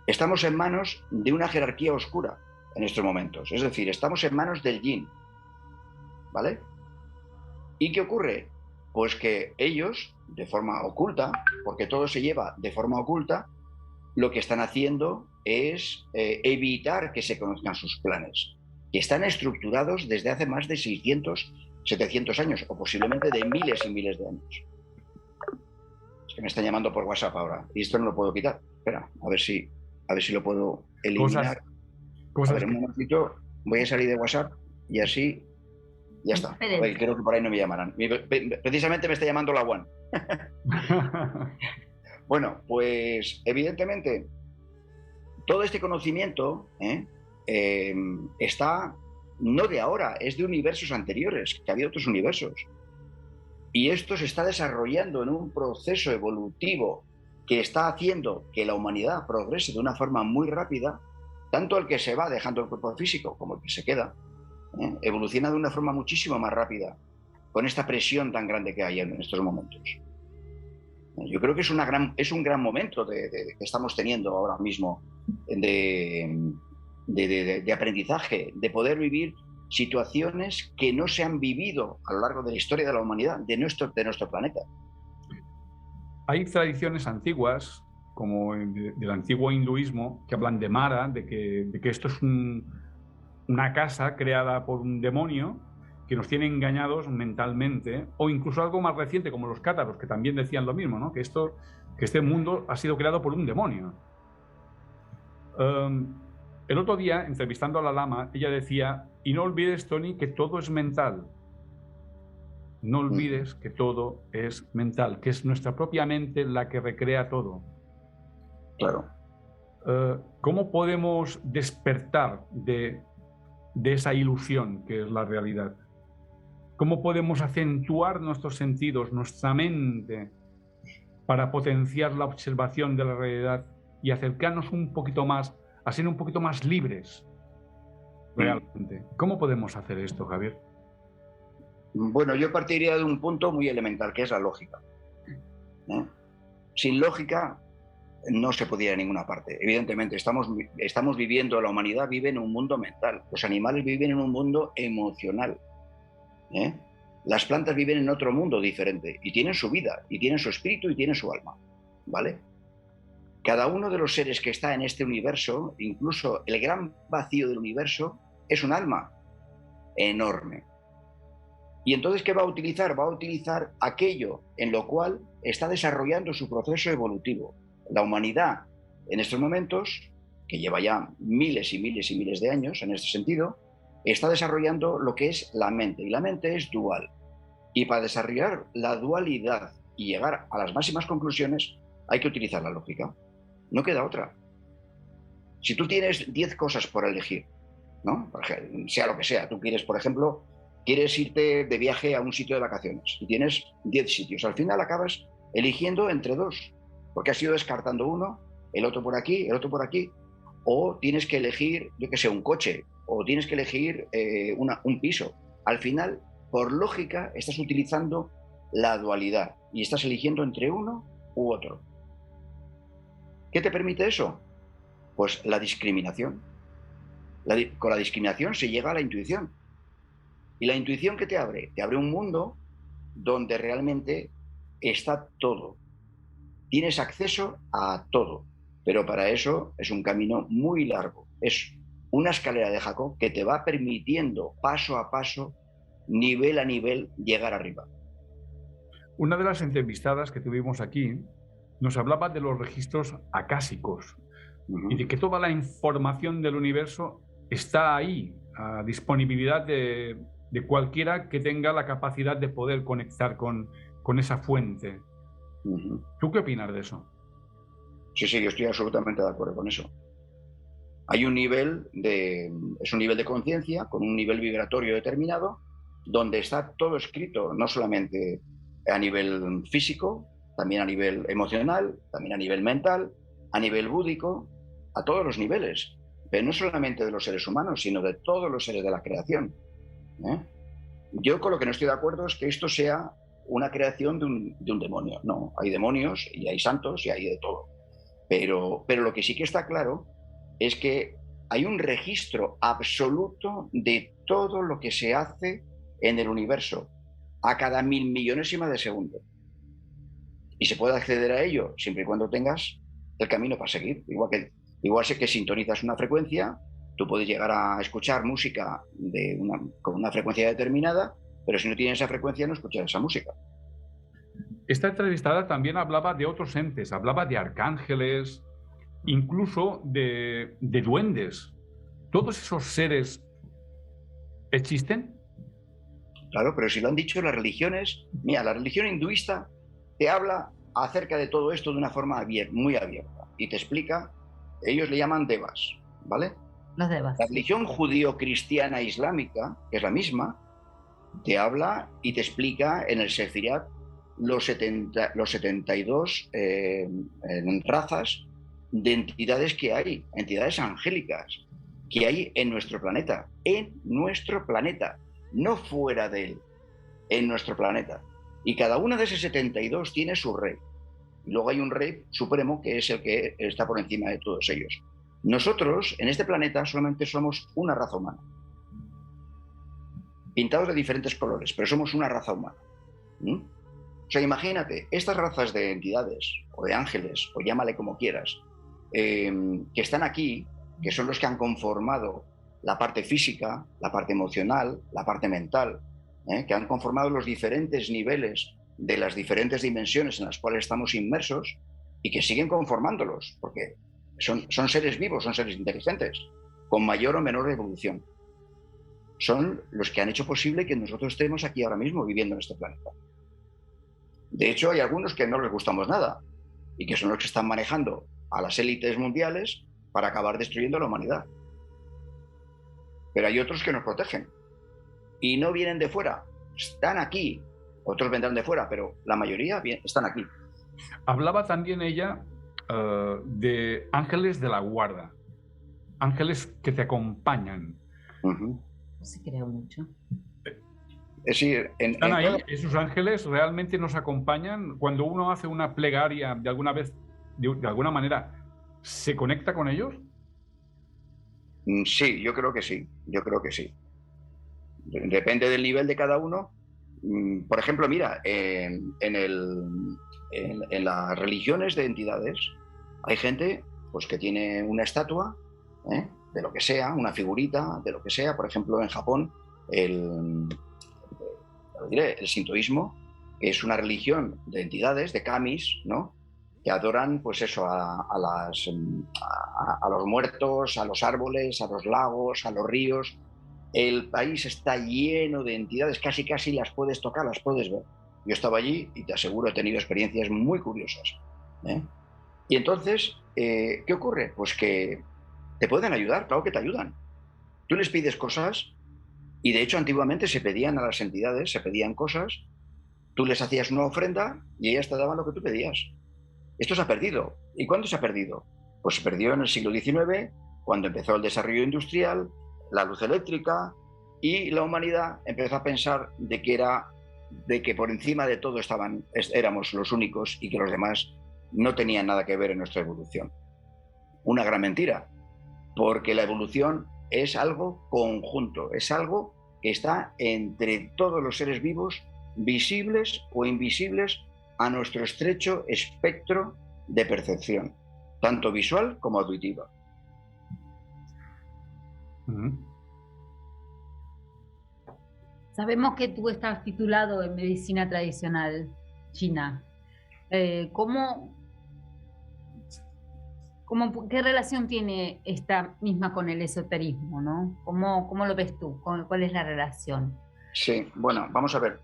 S3: Estamos en manos de una jerarquía oscura en estos momentos. Es decir, estamos en manos del yin. ¿Vale? ¿Y qué ocurre? Pues que ellos, de forma oculta, porque todo se lleva de forma oculta, lo que están haciendo es evitar que se conozcan sus planes, que están estructurados desde hace más de 600, 700 años, o posiblemente de miles y miles de años. Es que me están llamando por WhatsApp ahora, y esto no lo puedo quitar. Espera, a ver si lo puedo eliminar. A ver, un momentito, voy a salir de WhatsApp y así ya está. A ver, creo que por ahí no me llamarán. Precisamente me está llamando la One. Bueno, pues evidentemente todo este conocimiento está no de ahora, es de universos anteriores, que había otros universos. Y esto se está desarrollando en un proceso evolutivo que está haciendo que la humanidad progrese de una forma muy rápida, tanto el que se va dejando el cuerpo físico como el que se queda, evoluciona de una forma muchísimo más rápida, con esta presión tan grande que hay en estos momentos. Yo creo que es un gran momento que estamos teniendo ahora mismo de aprendizaje, de poder vivir situaciones que no se han vivido a lo largo de la historia de la humanidad, de nuestro planeta.
S2: Hay tradiciones antiguas, como del antiguo hinduismo, que hablan de Mara, de que esto es una casa creada por un demonio que nos tiene engañados mentalmente, o incluso algo más reciente como los cátaros, que también decían lo mismo, ¿no? que este mundo ha sido creado por un demonio. El otro día, entrevistando a la lama, ella decía, y no olvides, Tony, que todo es mental. No olvides que todo es mental, que es nuestra propia mente la que recrea todo.
S3: Claro.
S2: ¿Cómo podemos despertar de esa ilusión que es la realidad? ¿Cómo podemos acentuar nuestros sentidos, nuestra mente, para potenciar la observación de la realidad y acercarnos un poquito más, a ser un poquito más libres realmente? ¿Cómo podemos hacer esto, Javier?
S3: Bueno, yo partiría de un punto muy elemental, que es la lógica. Sin lógica no se podía ir a ninguna parte. Evidentemente, estamos viviendo, la humanidad vive en un mundo mental, los animales viven en un mundo emocional. Las plantas viven en otro mundo diferente y tienen su vida, y tienen su espíritu y tienen su alma, ¿vale? Cada uno de los seres que está en este universo, incluso el gran vacío del universo, es un alma enorme. Y entonces, ¿qué va a utilizar? Va a utilizar aquello en lo cual está desarrollando su proceso evolutivo. La humanidad, en estos momentos, que lleva ya miles y miles y miles de años en este sentido, está desarrollando lo que es la mente, y la mente es dual. Y para desarrollar la dualidad y llegar a las máximas conclusiones, hay que utilizar la lógica. No queda otra. Si tú tienes 10 cosas por elegir, ¿no? Por ejemplo, sea lo que sea, tú quieres, por ejemplo, quieres irte de viaje a un sitio de vacaciones y tienes 10 sitios. Al final acabas eligiendo entre dos, porque has ido descartando uno, el otro por aquí, el otro por aquí, o tienes que elegir, yo qué sé, un coche, o tienes que elegir un piso. Al final, por lógica, estás utilizando la dualidad y estás eligiendo entre uno u otro. ¿Qué te permite eso? Pues la discriminación. Con la discriminación se llega a la intuición. ¿Y la intuición qué te abre? Te abre un mundo donde realmente está todo. Tienes acceso a todo, pero para eso es un camino muy largo. Es una escalera de Jacob que te va permitiendo paso a paso, nivel a nivel, llegar arriba.
S2: Una de las entrevistadas que tuvimos aquí nos hablaba de los registros acásicos y de que toda la información del universo está ahí, a disponibilidad de cualquiera que tenga la capacidad de poder conectar con esa fuente. ¿Tú qué opinas de eso?
S3: Sí, yo estoy absolutamente de acuerdo con eso. Hay un nivel es un nivel de conciencia con un nivel vibratorio determinado donde está todo escrito, no solamente a nivel físico, también a nivel emocional, también a nivel mental, a nivel búdico, a todos los niveles. pero no solamente de los seres humanos, sino de todos los seres de la creación. Yo con lo que no estoy de acuerdo es que esto sea una creación de un demonio. No, hay demonios y hay santos y hay de todo. Pero lo que sí que está claro es que hay un registro absoluto de todo lo que se hace en el universo a cada 1000 millonésima de segundo. Y se puede acceder a ello siempre y cuando tengas el camino para seguir. Igual sé que sintonizas una frecuencia, tú puedes llegar a escuchar música con una frecuencia determinada, pero si no tienes esa frecuencia no escuchas esa música.
S2: Esta entrevistada también hablaba de otros entes, hablaba de arcángeles, incluso de duendes. ¿Todos esos seres existen?
S3: Claro, pero si lo han dicho las religiones, mira, la religión hinduista te habla acerca de todo esto de una forma muy abierta y te explica, ellos le llaman devas, ¿vale?
S4: Los devas.
S3: La religión judío-cristiana islámica, que es la misma, te habla y te explica en el Sefirat los 72 razas de entidades que hay, entidades angélicas que hay en nuestro planeta, no fuera de él, en nuestro planeta. Y cada una de esas 72 tiene su rey. Y luego hay un rey supremo que es el que está por encima de todos ellos. Nosotros, en este planeta, solamente somos una raza humana. Pintados de diferentes colores, pero somos una raza humana. O sea, imagínate, estas razas de entidades, o de ángeles, o llámale como quieras, que están aquí, que son los que han conformado la parte física, la parte emocional, la parte mental, que han conformado los diferentes niveles de las diferentes dimensiones en las cuales estamos inmersos y que siguen conformándolos, porque son seres vivos, son seres inteligentes, con mayor o menor evolución. Son los que han hecho posible que nosotros estemos aquí ahora mismo viviendo en este planeta. De hecho, hay algunos que no les gustamos nada y que son los que están manejando a las élites mundiales para acabar destruyendo la humanidad. Pero hay otros que nos protegen y no vienen de fuera, están aquí. Otros vendrán de fuera, pero la mayoría están aquí.
S2: Hablaba también ella de ángeles de la guarda, ángeles que te acompañan.
S4: Sí, creo mucho.
S3: Es decir,
S2: ¿Están ahí? ¿Esos ángeles realmente nos acompañan? Cuando uno hace una plegaria de alguna manera, ¿se conecta con ellos?
S3: Sí, yo creo que sí. Depende del nivel de cada uno. Por ejemplo, mira, en las religiones de entidades hay gente pues, que tiene una estatua de lo que sea, una figurita de lo que sea. Por ejemplo, en Japón, el sintoísmo es una religión de entidades, de kamis, ¿no? Que adoran pues eso, a los muertos, a los árboles, a los lagos, a los ríos. El país está lleno de entidades, casi las puedes tocar, las puedes ver. Yo estaba allí y te aseguro, he tenido experiencias muy curiosas. Y entonces, ¿qué ocurre? Pues que te pueden ayudar, claro que te ayudan. Tú les pides cosas, y de hecho antiguamente se pedían a las entidades, se pedían cosas, tú les hacías una ofrenda y ellas te daban lo que tú pedías. Esto se ha perdido. ¿Y cuándo se ha perdido? Pues se perdió en el siglo XIX, cuando empezó el desarrollo industrial, la luz eléctrica, y la humanidad empezó a pensar de que por encima de todo éramos los únicos y que los demás no tenían nada que ver en nuestra evolución. Una gran mentira, porque la evolución es algo conjunto, es algo que está entre todos los seres vivos, visibles o invisibles a nuestro estrecho espectro de percepción, tanto visual como auditiva.
S4: Sabemos que tú estás titulado en medicina tradicional china. ¿Qué relación tiene esta misma con el esoterismo, ¿no? ¿Cómo lo ves tú? ¿Cuál es la relación?
S3: Sí, bueno, vamos a ver.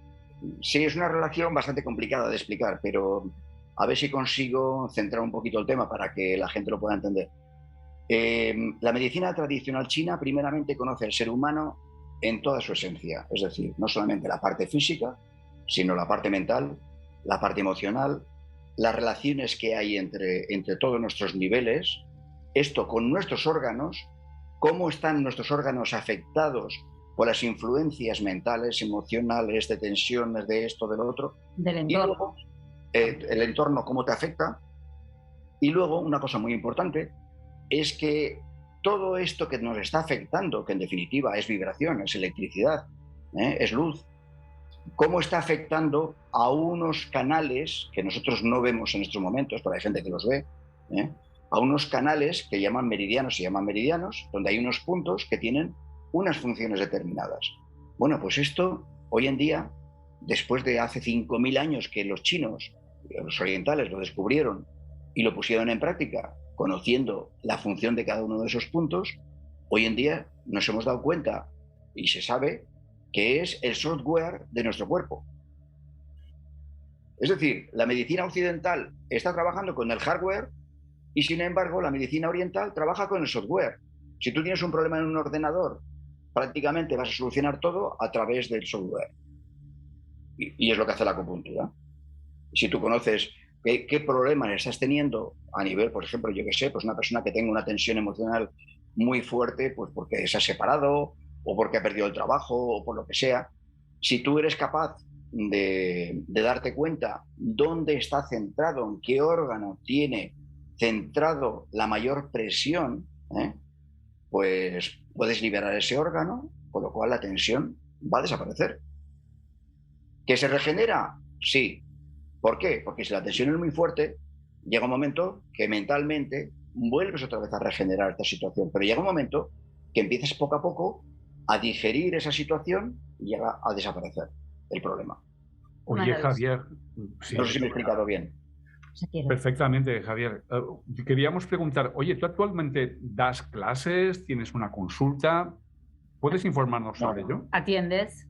S3: Sí, es una relación bastante complicada de explicar, pero a ver si consigo centrar un poquito el tema para que la gente lo pueda entender. La medicina tradicional china primeramente conoce al ser humano en toda su esencia, es decir, no solamente la parte física, sino la parte mental, la parte emocional, las relaciones que hay entre todos nuestros niveles, esto con nuestros órganos cómo están nuestros órganos afectados por las influencias mentales, emocionales, de tensiones, de esto, de lo otro.
S4: Del entorno.
S3: Y luego, el entorno, cómo te afecta. Y luego, una cosa muy importante, es que todo esto que nos está afectando, que en definitiva es vibración, es electricidad, es luz, cómo está afectando a unos canales que nosotros no vemos en estos momentos, pero hay gente que los ve, a unos canales que llaman meridianos, se llaman meridianos, donde hay unos puntos que tienen unas funciones determinadas. Bueno, pues esto, hoy en día, después de hace 5.000 años que los chinos, los orientales, lo descubrieron y lo pusieron en práctica, conociendo la función de cada uno de esos puntos, hoy en día nos hemos dado cuenta y se sabe que es el software de nuestro cuerpo. Es decir, la medicina occidental está trabajando con el hardware y, sin embargo, la medicina oriental trabaja con el software. Si tú tienes un problema en un ordenador, prácticamente vas a solucionar todo a través del software. Y es lo que hace la acupuntura. Si tú conoces qué problemas estás teniendo a nivel, por ejemplo, yo qué sé, pues una persona que tenga una tensión emocional muy fuerte, pues porque se ha separado o porque ha perdido el trabajo o por lo que sea, si tú eres capaz de darte cuenta dónde está centrado, en qué órgano tiene centrado la mayor presión, pues puedes liberar ese órgano, con lo cual la tensión va a desaparecer. ¿Que se regenera? Sí. ¿Por qué? Porque si la tensión es muy fuerte, llega un momento que mentalmente vuelves otra vez a regenerar esta situación, pero llega un momento que empiezas poco a poco a digerir esa situación y llega a desaparecer el problema.
S2: Oye, Javier...
S3: Sí, no sé si me he explicado bien.
S2: Perfectamente, Javier. Queríamos preguntar, oye, ¿tú actualmente das clases? ¿Tienes una consulta? ¿Puedes informarnos sobre ello?
S4: ¿Atiendes?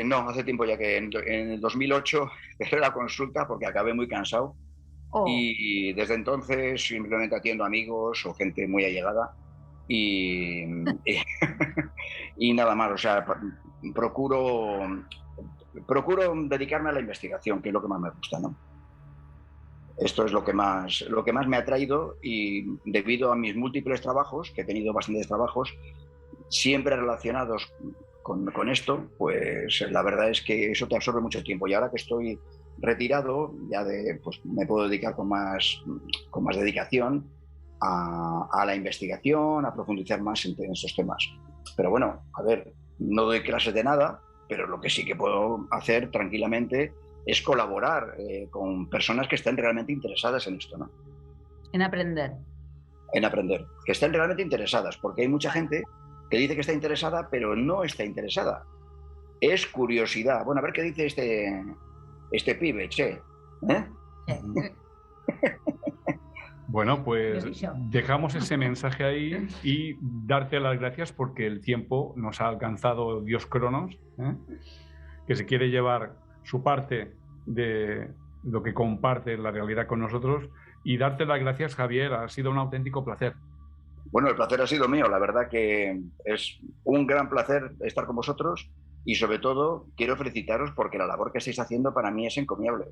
S3: No, hace tiempo ya que en el 2008 dejé la consulta porque acabé muy cansado. Y desde entonces simplemente atiendo amigos o gente muy allegada y nada más. O sea, procuro dedicarme a la investigación, que es lo que más me gusta, ¿no? Esto es lo que más me ha traído, y debido a mis múltiples trabajos, que he tenido bastantes trabajos, siempre relacionados con esto, pues la verdad es que eso te absorbe mucho tiempo. Y ahora que estoy retirado, ya pues me puedo dedicar con más dedicación a la investigación, a profundizar más en esos temas. Pero bueno, a ver, no doy clases de nada, pero lo que sí que puedo hacer tranquilamente es colaborar con personas que estén realmente interesadas en esto, ¿no?
S4: En aprender.
S3: En aprender, que estén realmente interesadas, porque hay mucha gente que dice que está interesada, pero no está interesada. Es curiosidad. Bueno, a ver qué dice este pibe, che.
S2: Bueno, pues dejamos ese mensaje ahí y darte las gracias porque el tiempo nos ha alcanzado Dios Cronos, que se quiere llevar su parte de lo que comparte la realidad con nosotros, y darte las gracias, Javier. Ha sido un auténtico placer.
S3: Bueno, el placer ha sido mío. La verdad que es un gran placer estar con vosotros, y sobre todo quiero felicitaros porque la labor que estáis haciendo para mí es encomiable.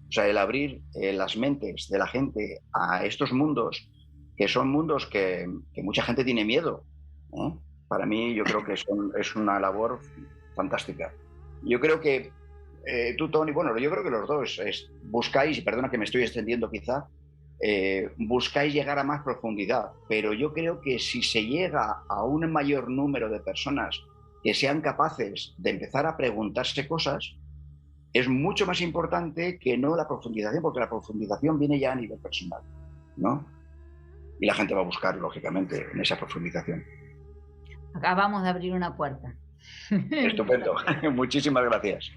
S3: O sea, el abrir las mentes de la gente a estos mundos, que son mundos que mucha gente tiene miedo, para mí yo creo que es una labor fantástica. Yo creo que tú, Tony, bueno, yo creo que los dos buscáis, y perdona que me estoy extendiendo quizá, buscáis llegar a más profundidad, pero yo creo que si se llega a un mayor número de personas que sean capaces de empezar a preguntarse cosas, es mucho más importante que no la profundización, porque la profundización viene ya a nivel personal, ¿no? Y la gente va a buscar, lógicamente, en esa profundización.
S4: Acabamos de abrir una puerta.
S3: Estupendo. Muchísimas gracias.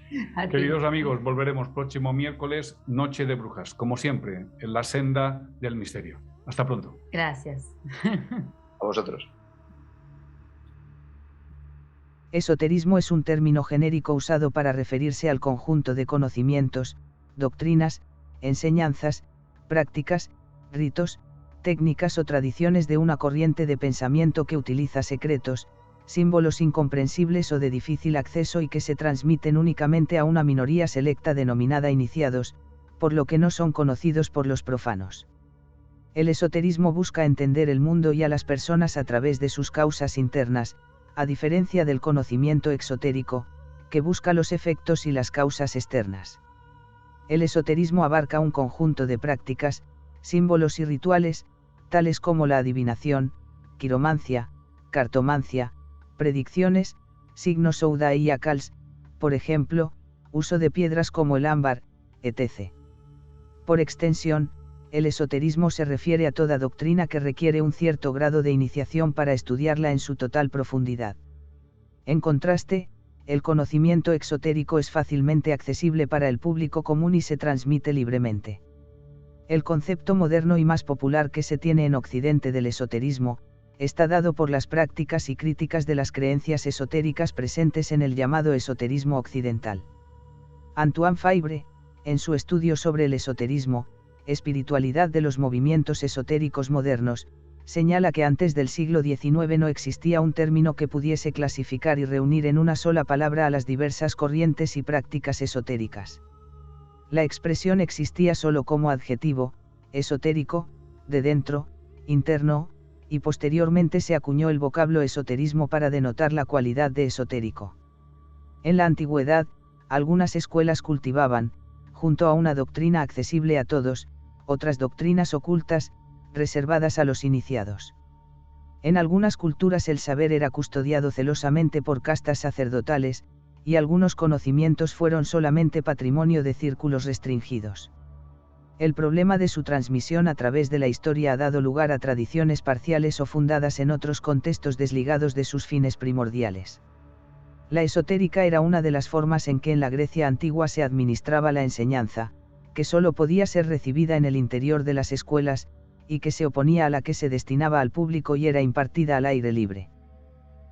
S2: Queridos amigos, volveremos próximo miércoles, Noche de Brujas, como siempre, en la senda del misterio. Hasta pronto.
S4: Gracias.
S3: A vosotros.
S1: Esoterismo es un término genérico usado para referirse al conjunto de conocimientos, doctrinas, enseñanzas, prácticas, ritos, técnicas o tradiciones de una corriente de pensamiento que utiliza secretos, símbolos incomprensibles o de difícil acceso y que se transmiten únicamente a una minoría selecta denominada iniciados, por lo que no son conocidos por los profanos. El esoterismo busca entender el mundo y a las personas a través de sus causas internas, a diferencia del conocimiento exotérico, que busca los efectos y las causas externas. El esoterismo abarca un conjunto de prácticas, símbolos y rituales, tales como la adivinación, quiromancia, cartomancia, predicciones, signos zodiacales, por ejemplo, uso de piedras como el ámbar, etc. Por extensión, el esoterismo se refiere a toda doctrina que requiere un cierto grado de iniciación para estudiarla en su total profundidad. En contraste, el conocimiento exotérico es fácilmente accesible para el público común y se transmite libremente. El concepto moderno y más popular que se tiene en Occidente del esoterismo, está dado por las prácticas y críticas de las creencias esotéricas presentes en el llamado esoterismo occidental. Antoine Faivre, en su estudio sobre el esoterismo, espiritualidad de los movimientos esotéricos modernos, señala que antes del siglo XIX no existía un término que pudiese clasificar y reunir en una sola palabra a las diversas corrientes y prácticas esotéricas. La expresión existía solo como adjetivo, esotérico, de dentro, interno, y posteriormente se acuñó el vocablo esoterismo para denotar la cualidad de esotérico. En la antigüedad, algunas escuelas cultivaban, junto a una doctrina accesible a todos, otras doctrinas ocultas, reservadas a los iniciados. En algunas culturas el saber era custodiado celosamente por castas sacerdotales, y algunos conocimientos fueron solamente patrimonio de círculos restringidos. El problema de su transmisión a través de la historia ha dado lugar a tradiciones parciales o fundadas en otros contextos desligados de sus fines primordiales. La esotérica era una de las formas en que en la Grecia antigua se administraba la enseñanza, que solo podía ser recibida en el interior de las escuelas, y que se oponía a la que se destinaba al público y era impartida al aire libre.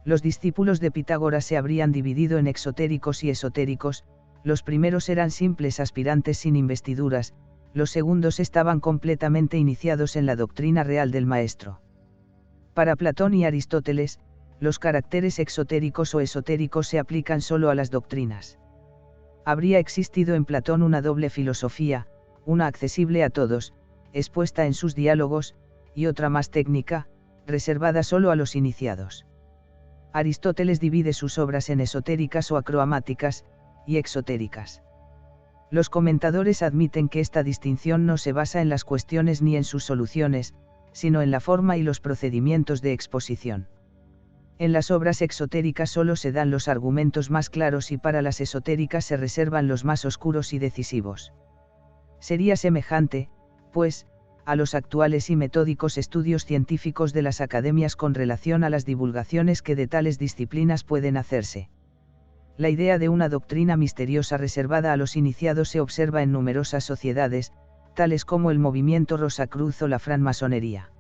S1: Los discípulos de Pitágoras se habrían dividido en exotéricos y esotéricos, los primeros eran simples aspirantes sin investiduras, los segundos estaban completamente iniciados en la doctrina real del maestro. Para Platón y Aristóteles, los caracteres exotéricos o esotéricos se aplican solo a las doctrinas. Habría existido en Platón una doble filosofía, una accesible a todos, expuesta en sus diálogos, y otra más técnica, reservada solo a los iniciados. Aristóteles divide sus obras en esotéricas o acroamáticas, y exotéricas. Los comentadores admiten que esta distinción no se basa en las cuestiones ni en sus soluciones, sino en la forma y los procedimientos de exposición. En las obras exotéricas solo se dan los argumentos más claros y para las esotéricas se reservan los más oscuros y decisivos. Sería semejante, pues, a los actuales y metódicos estudios científicos de las academias con relación a las divulgaciones que de tales disciplinas pueden hacerse. La idea de una doctrina misteriosa reservada a los iniciados se observa en numerosas sociedades, tales como el movimiento Rosacruz o la francmasonería.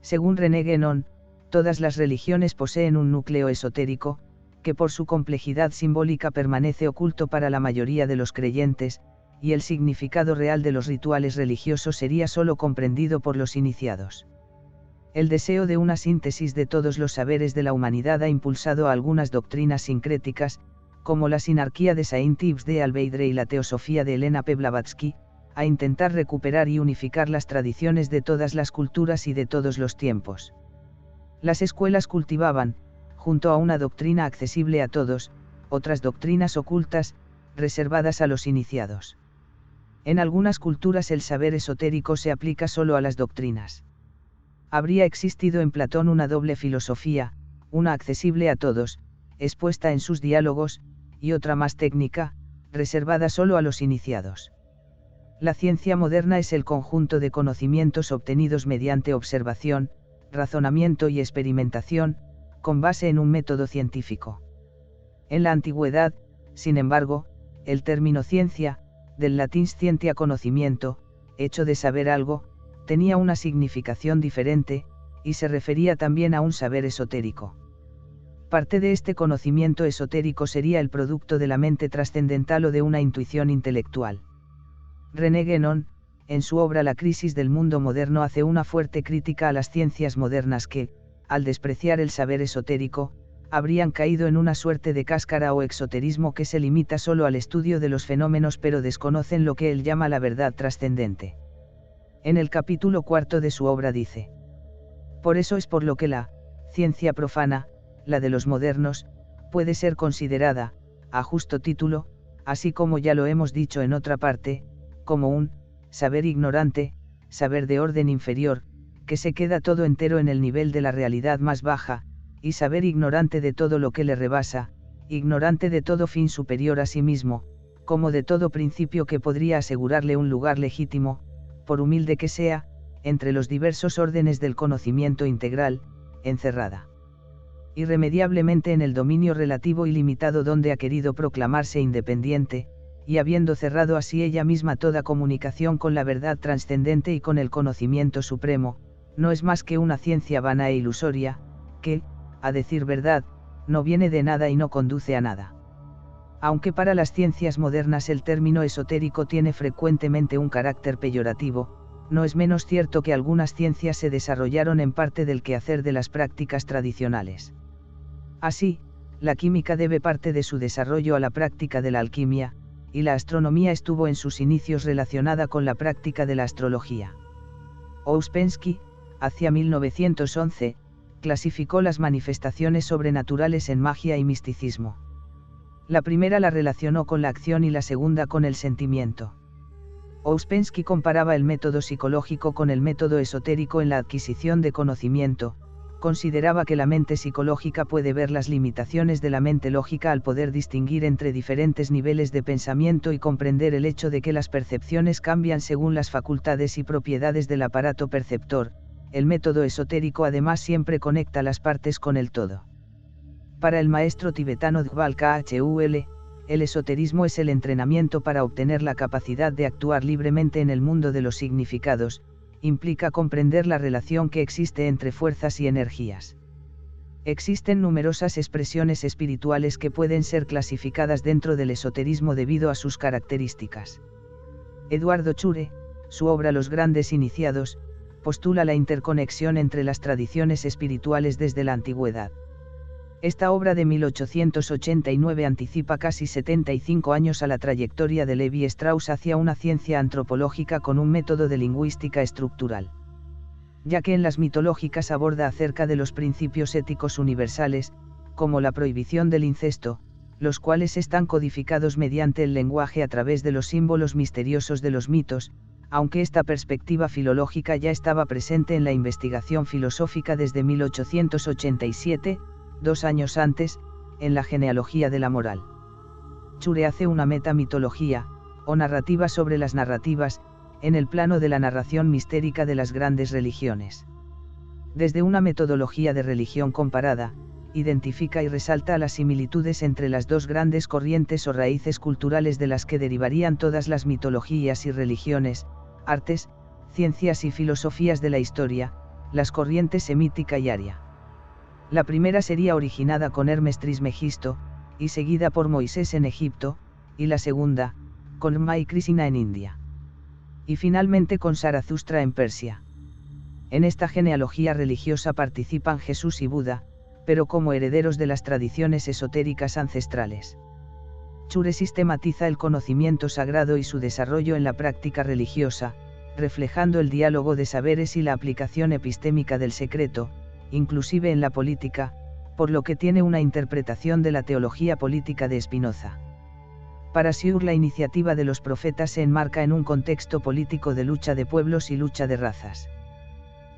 S1: Según René Guénon, todas las religiones poseen un núcleo esotérico, que por su complejidad simbólica permanece oculto para la mayoría de los creyentes, y el significado real de los rituales religiosos sería solo comprendido por los iniciados. El deseo de una síntesis de todos los saberes de la humanidad ha impulsado a algunas doctrinas sincréticas, como la sinarquía de Saint-Yves de Alveidre y la teosofía de Elena P. Blavatsky, a intentar recuperar y unificar las tradiciones de todas las culturas y de todos los tiempos. Las escuelas cultivaban, junto a una doctrina accesible a todos, otras doctrinas ocultas, reservadas a los iniciados. En algunas culturas el saber esotérico se aplica solo a las doctrinas. Habría existido en Platón una doble filosofía, una accesible a todos, expuesta en sus diálogos, y otra más técnica, reservada solo a los iniciados. La ciencia moderna es el conjunto de conocimientos obtenidos mediante observación, razonamiento y experimentación, con base en un método científico. En la antigüedad, sin embargo, el término ciencia, del latín scientia conocimiento, hecho de saber algo, tenía una significación diferente, y se refería también a un saber esotérico. Parte de este conocimiento esotérico sería el producto de la mente trascendental o de una intuición intelectual. René Guénon, en su obra La crisis del mundo moderno, hace una fuerte crítica a las ciencias modernas que, al despreciar el saber esotérico, habrían caído en una suerte de cáscara o exoterismo que se limita solo al estudio de los fenómenos pero desconocen lo que él llama la verdad trascendente. En el capítulo 4 de su obra dice: por eso es por lo que la ciencia profana, la de los modernos, puede ser considerada, a justo título, así como ya lo hemos dicho en otra parte, como un saber ignorante, saber de orden inferior, que se queda todo entero en el nivel de la realidad más baja, y saber ignorante de todo lo que le rebasa, ignorante de todo fin superior a sí mismo, como de todo principio que podría asegurarle un lugar legítimo, por humilde que sea, entre los diversos órdenes del conocimiento integral, encerrada irremediablemente en el dominio relativo y limitado donde ha querido proclamarse independiente, y habiendo cerrado así ella misma toda comunicación con la verdad trascendente y con el conocimiento supremo, no es más que una ciencia vana e ilusoria, que, a decir verdad, no viene de nada y no conduce a nada. Aunque para las ciencias modernas el término esotérico tiene frecuentemente un carácter peyorativo, no es menos cierto que algunas ciencias se desarrollaron en parte del quehacer de las prácticas tradicionales. Así, la química debe parte de su desarrollo a la práctica de la alquimia, y la astronomía estuvo en sus inicios relacionada con la práctica de la astrología. Ouspensky, hacia 1911, clasificó las manifestaciones sobrenaturales en magia y misticismo. La primera la relacionó con la acción y la segunda con el sentimiento. Ouspensky comparaba el método psicológico con el método esotérico en la adquisición de conocimiento. Consideraba que la mente psicológica puede ver las limitaciones de la mente lógica al poder distinguir entre diferentes niveles de pensamiento y comprender el hecho de que las percepciones cambian según las facultades y propiedades del aparato perceptor. El método esotérico además siempre conecta las partes con el todo. Para el maestro tibetano Djwhal Khul, el esoterismo es el entrenamiento para obtener la capacidad de actuar libremente en el mundo de los significados. Implica comprender la relación que existe entre fuerzas y energías. Existen numerosas expresiones espirituales que pueden ser clasificadas dentro del esoterismo debido a sus características. Eduardo Chure, su obra Los Grandes Iniciados, postula la interconexión entre las tradiciones espirituales desde la antigüedad. Esta obra de 1889 anticipa casi 75 años a la trayectoria de Levi Strauss hacia una ciencia antropológica con un método de lingüística estructural. Ya que en las mitológicas aborda acerca de los principios éticos universales, como la prohibición del incesto, los cuales están codificados mediante el lenguaje a través de los símbolos misteriosos de los mitos, aunque esta perspectiva filológica ya estaba presente en la investigación filosófica desde 1887, 2 años antes, en la genealogía de la moral. Chure hace una metamitología, o narrativa sobre las narrativas, en el plano de la narración mistérica de las grandes religiones. Desde una metodología de religión comparada, identifica y resalta las similitudes entre las dos grandes corrientes o raíces culturales de las que derivarían todas las mitologías y religiones, artes, ciencias y filosofías de la historia, las corrientes semítica y aria. La primera sería originada con Hermes Trismegisto, y seguida por Moisés en Egipto, y la segunda, con Rma y Krishna en India. Y finalmente con Zarathustra en Persia. En esta genealogía religiosa participan Jesús y Buda, pero como herederos de las tradiciones esotéricas ancestrales. Chure sistematiza el conocimiento sagrado y su desarrollo en la práctica religiosa, reflejando el diálogo de saberes y la aplicación epistémica del secreto, inclusive en la política, por lo que tiene una interpretación de la teología política de Spinoza. Para Shure la iniciativa de los profetas se enmarca en un contexto político de lucha de pueblos y lucha de razas.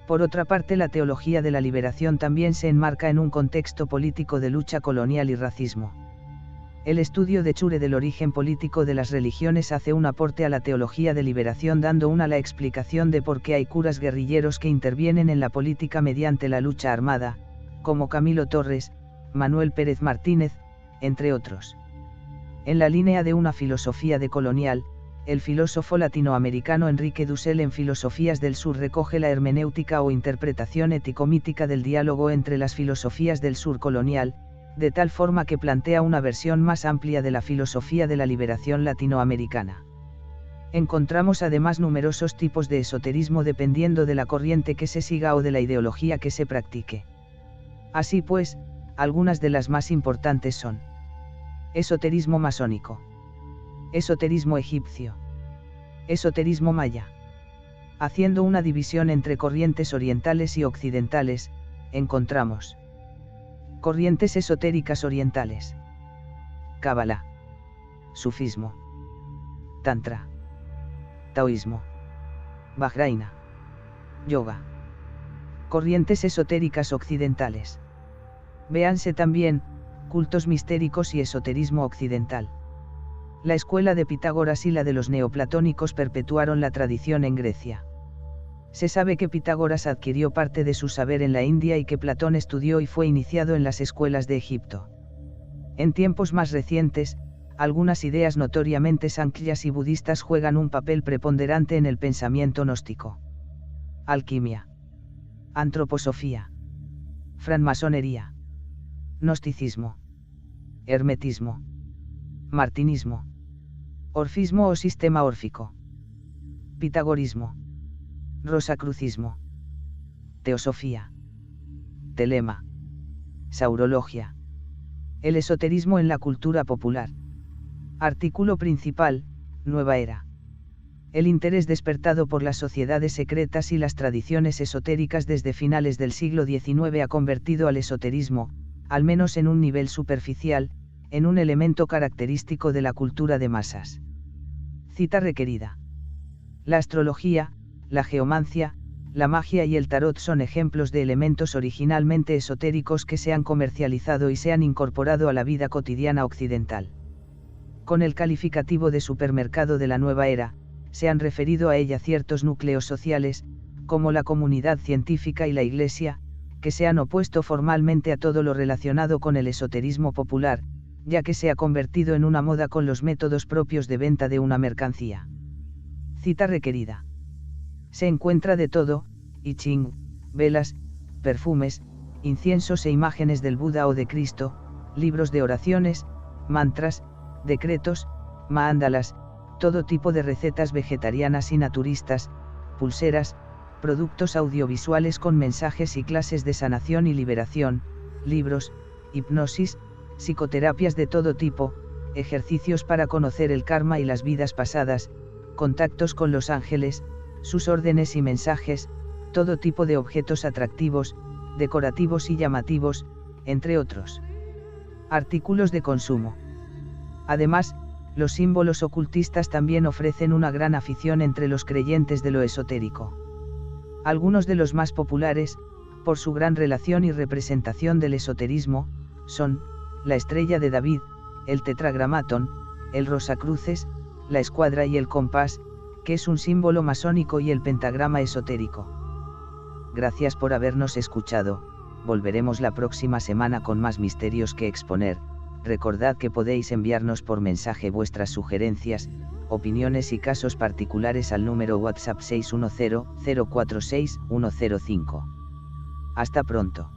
S1: Por otra parte, la teología de la liberación también se enmarca en un contexto político de lucha colonial y racismo. El estudio de Chure del origen político de las religiones hace un aporte a la teología de liberación dando la explicación de por qué hay curas guerrilleros que intervienen en la política mediante la lucha armada, como Camilo Torres, Manuel Pérez Martínez, entre otros. En la línea de una filosofía decolonial, el filósofo latinoamericano Enrique Dussel en Filosofías del Sur recoge la hermenéutica o interpretación ético-mítica del diálogo entre las filosofías del sur colonial, de tal forma que plantea una versión más amplia de la filosofía de la liberación latinoamericana. Encontramos además numerosos tipos de esoterismo dependiendo de la corriente que se siga o de la ideología que se practique. Así pues, algunas de las más importantes son: esoterismo masónico, esoterismo egipcio, esoterismo maya, Haciendo una división entre corrientes orientales y occidentales, encontramos corrientes esotéricas orientales, Cábala, Sufismo, Tantra, Taoísmo, Vajrayana, Yoga. Corrientes esotéricas occidentales. Véanse también, cultos mistéricos y esoterismo occidental. La escuela de Pitágoras y la de los neoplatónicos perpetuaron la tradición en Grecia. Se sabe que Pitágoras adquirió parte de su saber en la India y que Platón estudió y fue iniciado en las escuelas de Egipto. En tiempos más recientes, algunas ideas notoriamente sankhya's y budistas juegan un papel preponderante en el pensamiento gnóstico. Alquimia, antroposofía, francmasonería, gnosticismo, hermetismo, martinismo, orfismo o sistema órfico, pitagorismo, rosacrucismo, teosofía, telema, saurologia. El esoterismo en la cultura popular. Artículo principal, Nueva Era. El interés despertado por las sociedades secretas y las tradiciones esotéricas desde finales del siglo XIX ha convertido al esoterismo, al menos en un nivel superficial, en un elemento característico de la cultura de masas. Cita requerida. La astrología, la geomancia, la magia y el tarot son ejemplos de elementos originalmente esotéricos que se han comercializado y se han incorporado a la vida cotidiana occidental. Con el calificativo de supermercado de la nueva era, se han referido a ella ciertos núcleos sociales, como la comunidad científica y la Iglesia, que se han opuesto formalmente a todo lo relacionado con el esoterismo popular, ya que se ha convertido en una moda con los métodos propios de venta de una mercancía. Cita requerida. Se encuentra de todo, I Ching, velas, perfumes, inciensos e imágenes del Buda o de Cristo, libros de oraciones, mantras, decretos, mandalas, todo tipo de recetas vegetarianas y naturistas, pulseras, productos audiovisuales con mensajes y clases de sanación y liberación, libros, hipnosis, psicoterapias de todo tipo, ejercicios para conocer el karma y las vidas pasadas, contactos con los ángeles, sus órdenes y mensajes, todo tipo de objetos atractivos, decorativos y llamativos, entre otros. Artículos de consumo. Además, los símbolos ocultistas también ofrecen una gran afición entre los creyentes de lo esotérico. Algunos de los más populares, por su gran relación y representación del esoterismo, son la estrella de David, el tetragramatón, el rosacruces, la escuadra y el compás, que es un símbolo masónico, y el pentagrama esotérico. Gracias por habernos escuchado, volveremos la próxima semana con más misterios que exponer. Recordad que podéis enviarnos por mensaje vuestras sugerencias, opiniones y casos particulares al número WhatsApp 610-046-105. Hasta pronto.